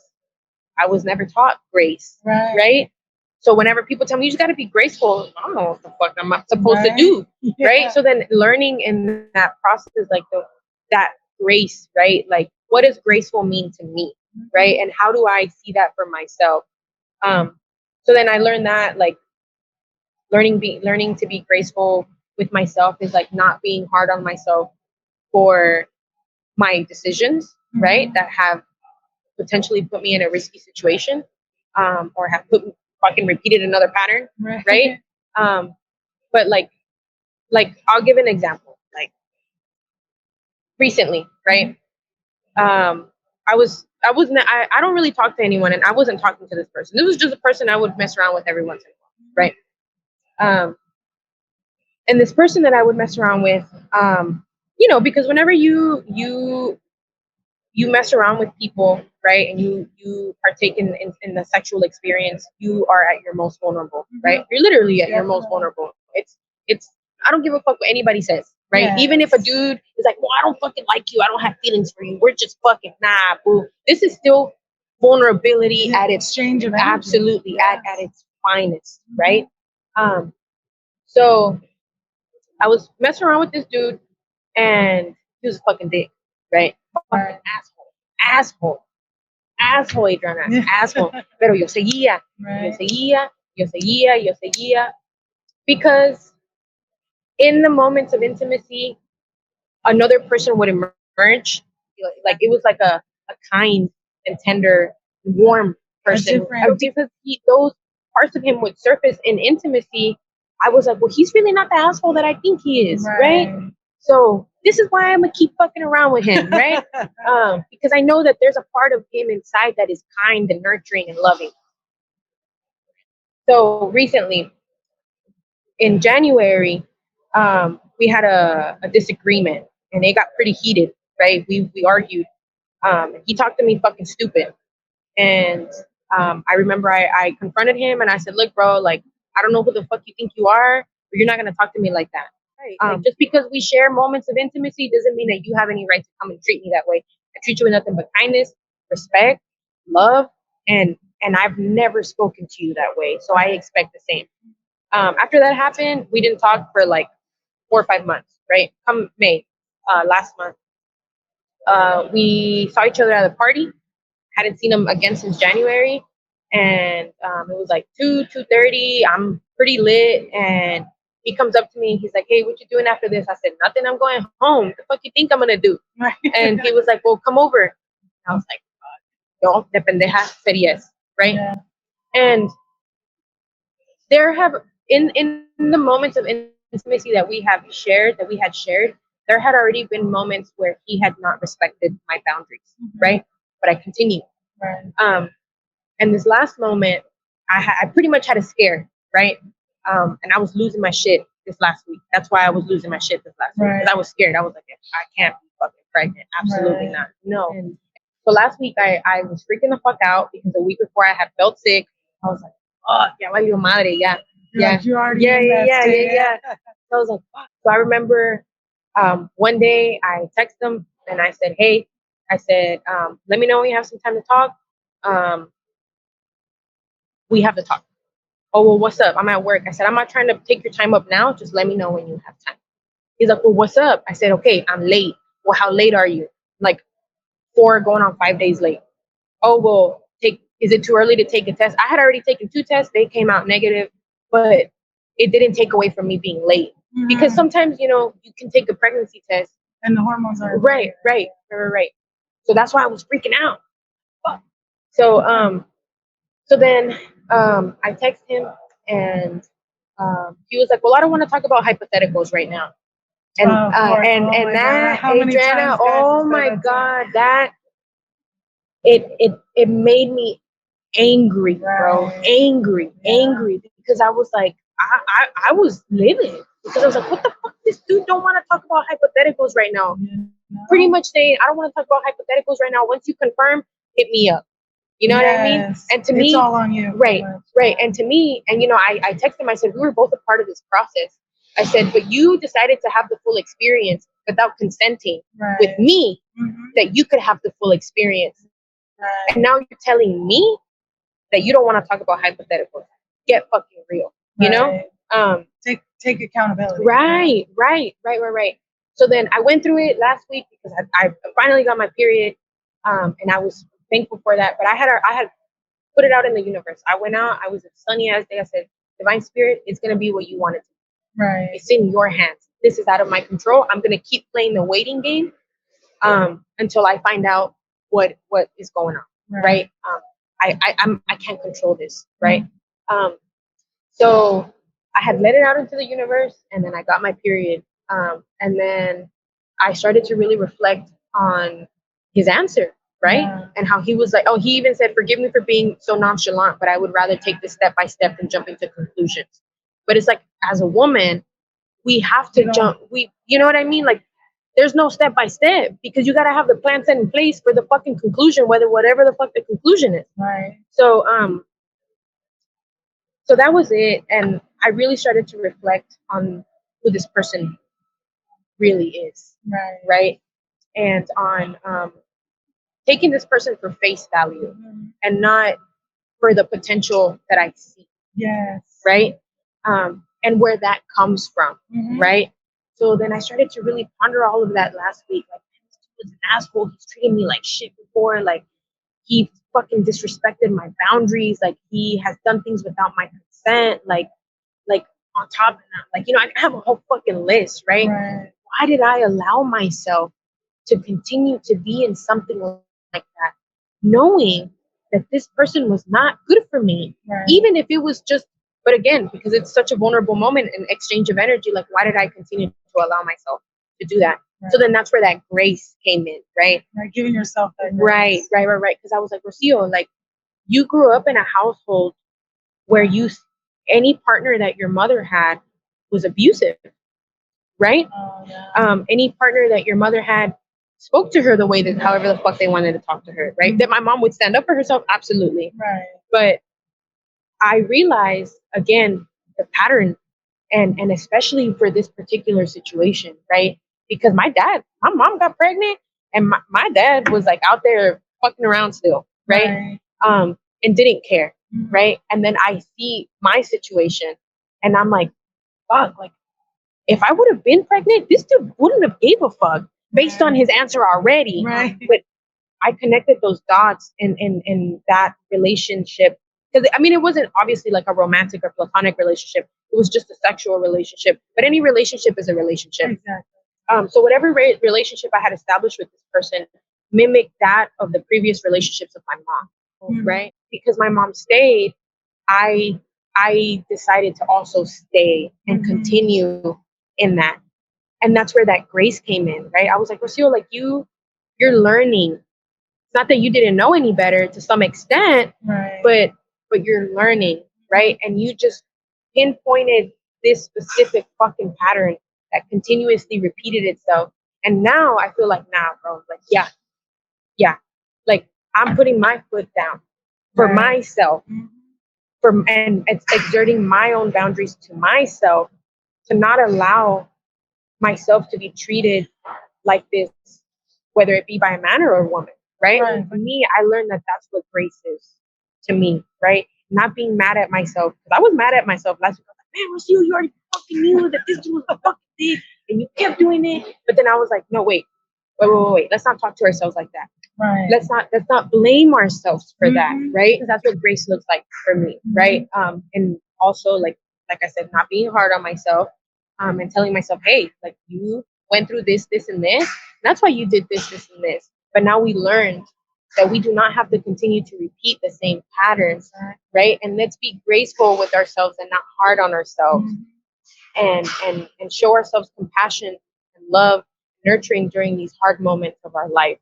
I was never taught grace, right? So whenever people tell me you just gotta be graceful, I don't know what the fuck I'm supposed to do, right? So then learning in that process, like that grace, right? Like, what does graceful mean to me, right? And how do I see that for myself? So then I learned that, like, learning to be graceful with myself is like not being hard on myself for my decisions, right? That have potentially put me in a risky situation, or have fucking repeated another pattern, right? But like I'll give an example. Like, recently, right? I don't really talk to anyone, and I wasn't talking to this person. This was just a person I would mess around with every once in a while, right? And this person that I would mess around with, you know, because whenever you mess around with people, right, and you partake in the sexual experience, you are at your most vulnerable, right? You're literally at your most vulnerable. It's I don't give a fuck what anybody says, right? Yes. Even if a dude is like, well, I don't fucking like you, I don't have feelings for you, we're just fucking, nah, boo. This is still vulnerability at its exchange of absolutely at its finest, right? So I was messing around with this dude, and he was a fucking dick, right? Fucking asshole, Adriana, asshole. Pero yo seguía, because in the moments of intimacy, another person would emerge, like it was like a kind and tender, warm person. Because those parts of him would surface in intimacy. I was like, well, he's really not the asshole that I think he is, right? So this is why I'm gonna keep fucking around with him, right? Because I know that there's a part of him inside that is kind and nurturing and loving. So recently, in January, we had a disagreement, and it got pretty heated, right? We argued. He talked to me fucking stupid, and I remember I confronted him and I said, look, bro, like, I don't know who the fuck you think you are, but you're not going to talk to me like that. Right. Like, just because we share moments of intimacy doesn't mean that you have any right to come and treat me that way. I treat you with nothing but kindness, respect, love, and I've never spoken to you that way. So I expect the same. After that happened, we didn't talk for like 4 or 5 months, right? Come May, last month, we saw each other at a party. Hadn't seen him again since January, and it was like 2:30. I'm pretty lit, and he comes up to me. He's like, "Hey, what you doing after this?" I said, "Nothing. I'm going home. What the fuck you think I'm gonna do?" And he was like, "Well, come over." I was like, "No, de pendeja," said yes, right? Yeah. And there have in the moments of intimacy that we had shared, there had already been moments where he had not respected my boundaries, right? But I continued. Right. And this last moment, I pretty much had a scare, right? And I was losing my shit this last week. That's why I was losing my shit this last week, Right. because I was scared. I was like, I can't be fucking pregnant. Absolutely Right. not. No. And so last week, I was freaking the fuck out because the week before I had felt sick. I was like, oh, ya valió madre, yeah. Yeah. Like, you already in that state. Yeah. So I was like, fuck. So I remember one day I texted him and I said, hey, let me know when you have some time to talk. We have to talk. Oh, well, what's up? I'm at work. I said, I'm not trying to take your time up now. Just let me know when you have time. He's like, well, what's up? I said, okay, I'm late. Well, how late are you? Like 4 going on 5 days late. Oh, well, is it too early to take a test? I had already taken 2 tests. They came out negative, but it didn't take away from me being late. Mhm. Because sometimes, you can take a pregnancy test. And the hormones are Right. So that's why I was freaking out. Fuck. So then I text him and he was like, well, I don't want to talk about hypotheticals right now. And that, Adriana, oh my God, that it made me angry, bro. Right. Angry because I was like, I was livid because I was like, what the fuck? This dude don't want to talk about hypotheticals right now. Pretty much saying, I don't want to talk about hypotheticals right now. Once you confirm, hit me up. You know what I mean? And to me, it's all on you. Right. And to me, and I texted him, I said, we were both a part of this process. I said, but you decided to have the full experience without consenting with me that you could have the full experience. Right. And now you're telling me that you don't want to talk about hypotheticals. Get fucking real. You know? Take accountability. Right. So then I went through it last week because I finally got my period. And I was thankful for that. But I had put it out in the universe. I went out, I was a sunny ass day. I said, Divine Spirit, it's gonna be what you want it to be. Right. It's in your hands. This is out of my control. I'm gonna keep playing the waiting game until I find out what is going on. Right. I can't control this, right? So I had let it out into the universe and then I got my period. And then I started to really reflect on his answer, right? Yeah. And how he was like, oh, he even said, forgive me for being so nonchalant, but I would rather take this step by step than jump into conclusions. But it's like, as a woman, we have to jump. You know what I mean? Like, there's no step by step because you got to have the plan set in place for the fucking conclusion, whatever the fuck the conclusion is. Right. So, so that was it. And I really started to reflect on who this person really is. Right. And on, taking this person for face value and not for the potential that I see. Yes. Right. And where that comes from. Right. So then I started to really ponder all of that last week. Like, this dude was an asshole. He's treated me like shit before. Like, he fucking disrespected my boundaries. Like, he has done things without my consent. Like on top of that, like, I have a whole fucking list, right? Why did I allow myself to continue to be in something like that, knowing that this person was not good for me, even if it was just, but again, because it's such a vulnerable moment and exchange of energy, like, why did I continue to allow myself to do that? So then that's where that grace came in, right? Like giving yourself that grace. Right. Because I was like, Rocio, like, you grew up in a household where any partner that your mother had was abusive, right? Oh, yeah. Any partner that your mother had spoke to her the way that however the fuck they wanted to talk to her, right? That my mom would stand up for herself, absolutely. Right. But I realized again the pattern, and especially for this particular situation, right? Because my mom got pregnant, and my dad was like out there fucking around still, right? And didn't care, right? And then I see my situation, and I'm like, fuck, like if I would have been pregnant, this dude wouldn't have gave a fuck based on his answer already. Right. But I connected those dots in that relationship. Because I mean, it wasn't obviously like a romantic or platonic relationship. It was just a sexual relationship. But any relationship is a relationship. Exactly. So whatever relationship I had established with this person mimicked that of the previous relationships of my mom, right? Because my mom stayed, I decided to also stay and continue in that. And that's where that grace came in, right? I was like, Rocio, like you're learning. It's not that you didn't know any better to some extent, Right. but you're learning, right? And you just pinpointed this specific fucking pattern that continuously repeated itself. And now I feel like, nah, bro, like, yeah. Like I'm putting my foot down for Right. myself, and it's exerting my own boundaries to myself to not allow myself to be treated like this, whether it be by a man or a woman, right? Right. For me, I learned that that's what grace is to me, right? Not being mad at myself. Because I was mad at myself last week. I was like, man, Rocio, you already fucking knew that this was the fucking thing, and you kept doing it. But then I was like, no, wait. Let's not talk to ourselves like that. Right. Let's not blame ourselves for that, right? Because that's what grace looks like for me, right? And also like I said, not being hard on myself, and telling myself, hey, like you went through this, and this. That's why you did this, and this. But now we learned that we do not have to continue to repeat the same patterns, right? And let's be graceful with ourselves and not hard on ourselves, and show ourselves compassion and love, nurturing during these hard moments of our life.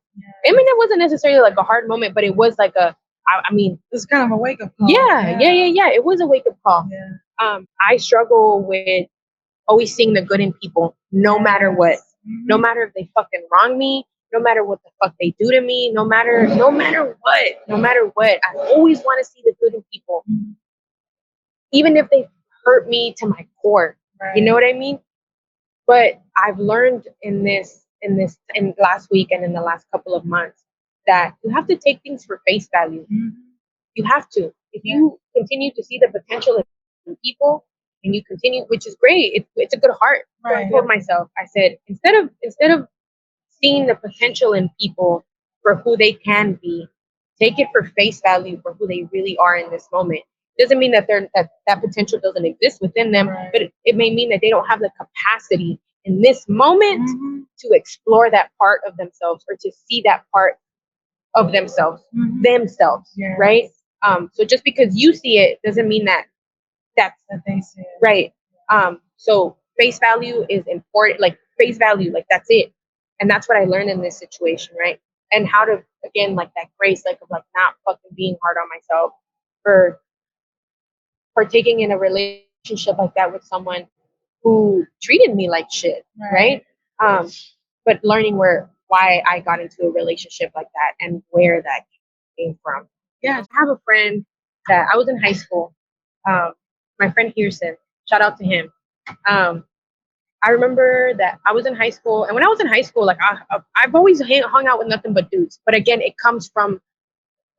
I mean, it wasn't necessarily like a hard moment, but it was like I mean, It's kind of a wake up call. yeah. It was a wake up call. Yeah. I struggle with always seeing the good in people, no matter what. No matter if they fucking wrong me, no matter what the fuck they do to me, no matter what, I always want to see the good in people, even if they hurt me to my core. Right. You know what I mean? But I've learned in last week and in the last couple of months that you have to take things for face value. You have to. If you continue to see the potential in people, and you continue, which is great, it's a good heart. Right. I told myself, I said, instead of seeing the potential in people for who they can be, take it for face value for who they really are in this moment. Doesn't mean that that potential doesn't exist within them, Right. but it may mean that they don't have the capacity in this moment to explore that part of themselves or to see that part of themselves, Yes. right? So just because you see it doesn't mean that That they see it. right. So face value is important, like face value, like that's it. And that's what I learned in this situation, right? And how to, again, like that grace, like of like not fucking being hard on myself for partaking in a relationship like that with someone who treated me like shit, right? But learning why I got into a relationship like that and where that came from. Yeah, I have a friend that I was in high school. My friend Hearson, shout out to him. I remember that I was in high school, and when I was in high school, like I've always hung out with nothing but dudes. But again, it comes from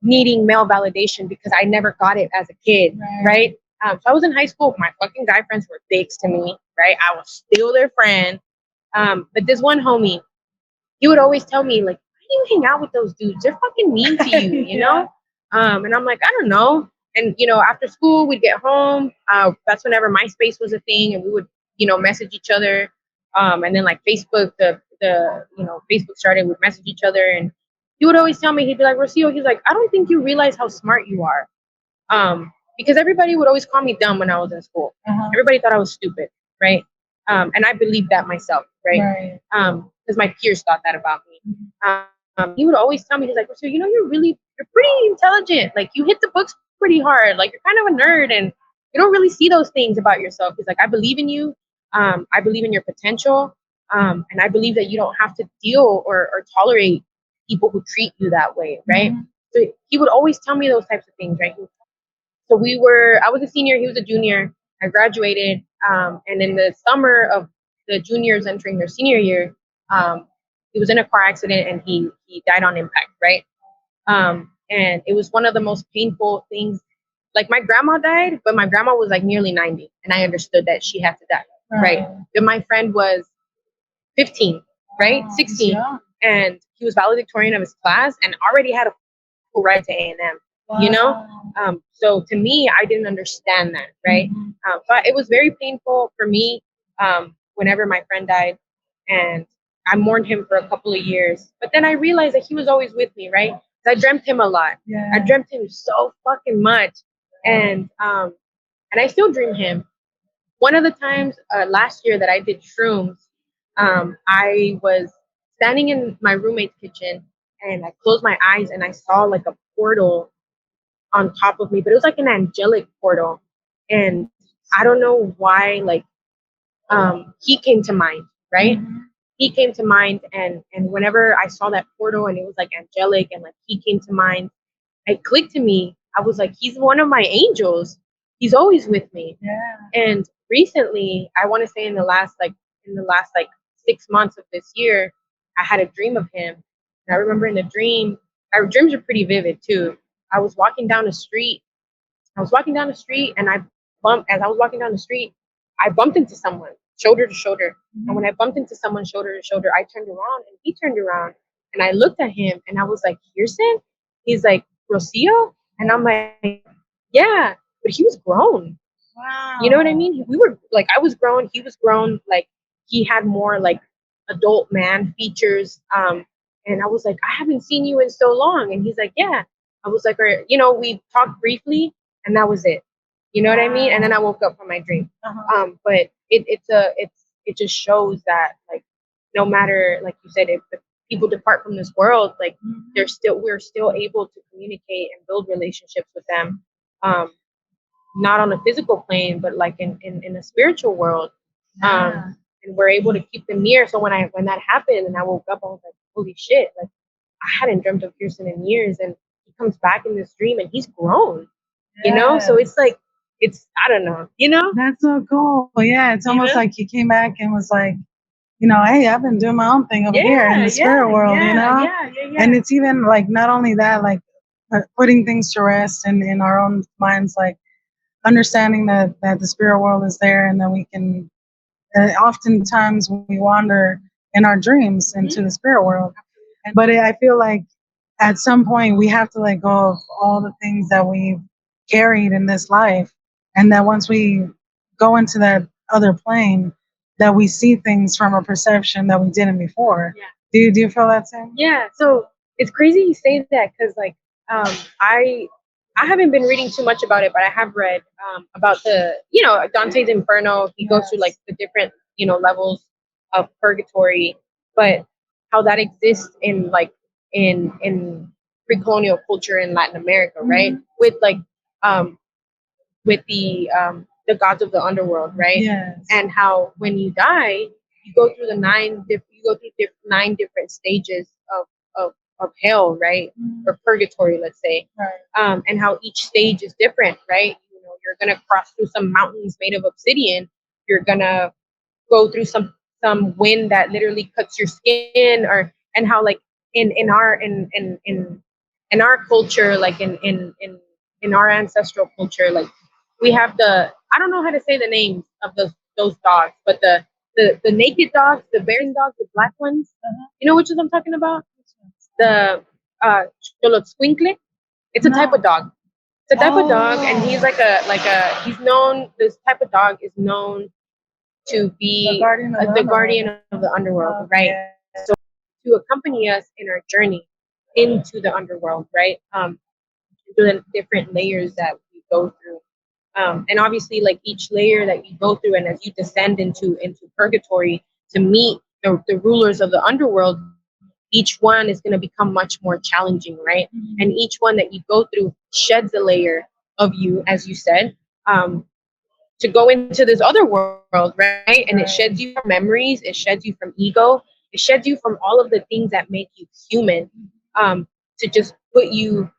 needing male validation because I never got it as a kid, right? So I was in high school. My fucking guy friends were dicks to me, right? I was still their friend. But this one homie, he would always tell me, like, why do you hang out with those dudes? They're fucking mean to you, you know? And I'm like, I don't know. And, you know, after school, we'd get home. That's whenever MySpace was a thing, and we would, you know, message each other. And then like Facebook, the Facebook started, we'd message each other. And he would always tell me, he'd be like, Rocio, he's like, I don't think you realize how smart you are. Because everybody would always call me dumb when I was in school. Everybody thought I was stupid, right? And I believed that myself, right? Because my peers thought that about me. He would always tell me, he's like, Rocio, you know, you're pretty intelligent. Like, you hit the books pretty hard. Like, you're kind of a nerd, and you don't really see those things about yourself. He's like, I believe in you. I believe in your potential. And I believe that you don't have to deal or tolerate people who treat you that way, right? So he would always tell me those types of things, right? So I was a senior, he was a junior. I graduated, and in the summer of the juniors entering their senior year, he was in a car accident and he died on impact, right? And it was one of the most painful things. Like my grandma died, but my grandma was like nearly 90, and I understood that she had to die, right? Then my friend was 15, right? 16, and he was valedictorian of his class and already had a full ride to A&M. You know, so to me, I didn't understand that, right? But it was very painful for me whenever my friend died, and I mourned him for a couple of years. But then I realized that he was always with me, right? 'Cause I dreamt him a lot. I dreamt him so fucking much, and I still dream him. One of the times last year that I did shrooms, I was standing in my roommate's kitchen, and I closed my eyes and I saw like a portal on top of me, but it was like an angelic portal. And I don't know why, like, he came to mind, right? He came to mind, and whenever I saw that portal and it was like angelic and like he came to mind, it clicked to me. I was like, he's one of my angels. He's always with me. And recently, I want to say in the last like 6 months of this year, I had a dream of him. And I remember in the dream, our dreams are pretty vivid too. I was walking down the street. And as I was walking down the street, I bumped into someone shoulder to shoulder. And when I bumped into someone shoulder to shoulder, I turned around and he turned around, and I looked at him and I was like, Kirsten? He's like, Rocio? And I'm like, yeah, but he was grown. Wow. You know what I mean? We were like, I was grown, he was grown, like he had more like adult man features. And I was like, I haven't seen you in so long. And he's like, yeah. I was like, we talked briefly and that was it. You know what I mean? And then I woke up from my dream. But it just shows that, like, no matter, like you said, if people depart from this world, like we're still able to communicate and build relationships with them. Not on a physical plane, but like in a spiritual world. And we're able to keep them near. So when that happened and I woke up, I was like, holy shit, like I hadn't dreamt of Kirsten in years, and he comes back in this dream and he's grown. You know? So it's like, I don't know, That's so cool. Yeah, it's almost like he came back and was like, hey, I've been doing my own thing over here in the spirit world, And it's even like, not only that, like putting things to rest in our own minds, like understanding that the spirit world is there, and that we can, oftentimes we wander in our dreams into the spirit world. But I feel like at some point we have to let go of all the things that we've carried in this life, and that once we go into that other plane, that we see things from a perception that we didn't before. Do you feel that same? Yeah. So it's crazy you say that, because like I haven't been reading too much about it, but I have read about the Dante's Inferno. He goes through like the different levels of purgatory, but how that exists in like in pre-colonial culture in Latin America, right? With like with the gods of the underworld, right? Yes. And how when you die, you go through 9 different stages of hell, right? Or purgatory, let's say. Right. And how each stage is different, right? You're gonna cross through some mountains made of obsidian. You're gonna go through some wind that literally cuts your skin, and how like in our culture, like in our ancestral culture, like we have I don't know how to say the names of those dogs, but the naked dogs, the bearing dogs, the black ones. You know which ones I'm talking about? The Xoloitzcuintle. It's a type of dog. It's a type of dog, and he's this type of dog is known to be the guardian of the underworld, right? So to accompany us in our journey into the underworld, right? Through the different layers that we go through. And obviously, like each layer that you go through, and as you descend into purgatory to meet the rulers of the underworld, each one is going to become much more challenging, right? And each one that you go through sheds a layer of you, as you said, to go into this other world, right? And it sheds you from memories, it sheds you from ego, it sheds you from all of the things that make you human, to just put you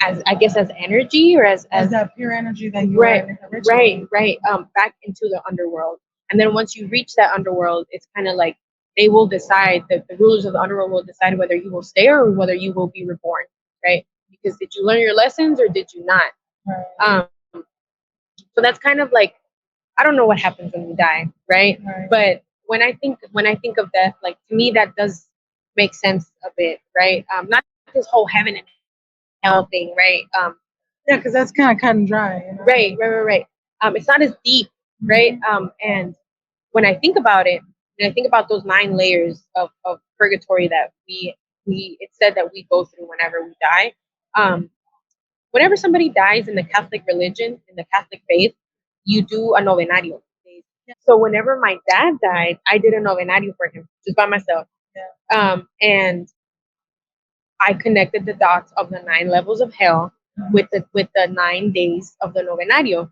as I guess as energy or as as that pure energy that you right, were originally. right, back into the underworld. And then once you reach that underworld, it's kind of like they will decide that the rulers of the underworld will decide whether you will stay or whether you will be reborn, right? Because did you learn your lessons or did you not? Right. So that's kind of like, I don't know what happens when you die, right? Right. But when I think of death, like to me that does make sense a bit, right? Not this whole heaven and hell thing, right? Yeah, because that's kind of cut and dry. You know? Right. It's not as deep, right? And when I think about it, and I think about those 9 layers of purgatory that it's said that we go through whenever we die. Whenever somebody dies in the Catholic religion, in the Catholic faith, you do a novenario. So whenever my dad died, I did a novenario for him just by myself. Yeah. And I connected the dots of the 9 levels of hell with the 9 days of the novenario.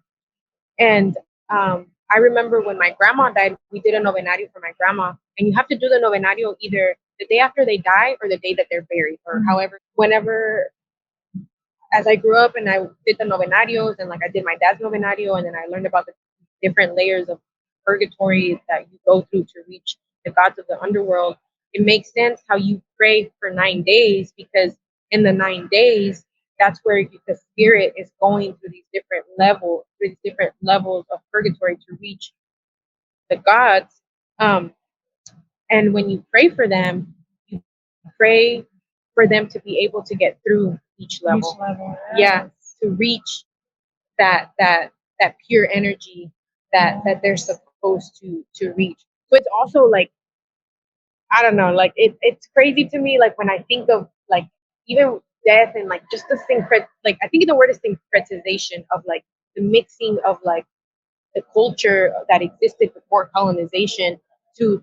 And I remember when my grandma died, we did a novenario for my grandma, and you have to do the novenario either the day after they die or the day that they're buried, or however. Whenever, as I grew up and I did the novenarios, and like I did my dad's novenario, and then I learned about the different layers of purgatory that you go through to reach the gods of the underworld, it makes sense how you pray for 9 days, because in the 9 days, that's where the spirit is going through these different levels of purgatory to reach the gods. And when you pray for them, you pray for them to be able to get through each level. Yeah, to reach that pure energy that they're supposed to reach. So it's also like, I don't know, like it's crazy to me, like when I think of like even death and like just the like I think the word is syncretization of like the mixing of like the culture that existed before colonization to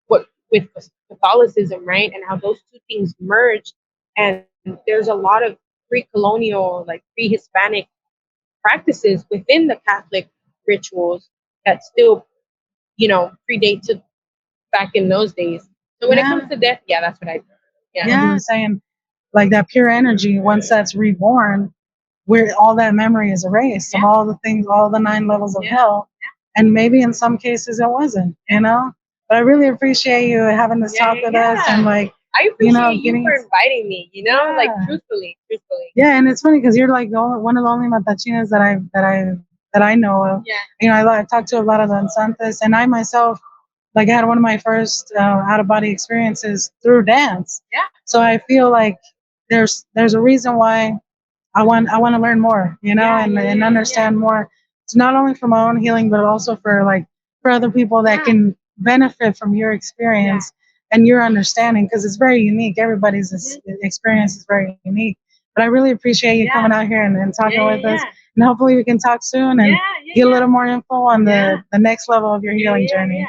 what with Catholicism, right? And how those two things merged. And there's a lot of pre-colonial, like pre-Hispanic practices within the Catholic rituals that still, predate to back in those days. So when it comes to death, yeah, that's what I. Yeah, saying like that pure energy. Once that's reborn, where all that memory is erased of all the things, all the 9 levels of hell, and maybe in some cases it wasn't. But I really appreciate you having this talk with us, and like. I appreciate you for inviting me, like truthfully. Yeah, and it's funny because you're like one of the only Matachinas that I know of. Yeah. I talked to a lot of the Ensantes, and I myself like had one of my first out of body experiences through dance. Yeah. So I feel like there's a reason why I want to learn more, and understand more. It's not only for my own healing, but also for other people that can benefit from your experience and your understanding, because it's very unique. Everybody's experience is very unique. But I really appreciate you coming out here and talking with us. And hopefully we can talk soon and get a little more info on the next level of your healing journey.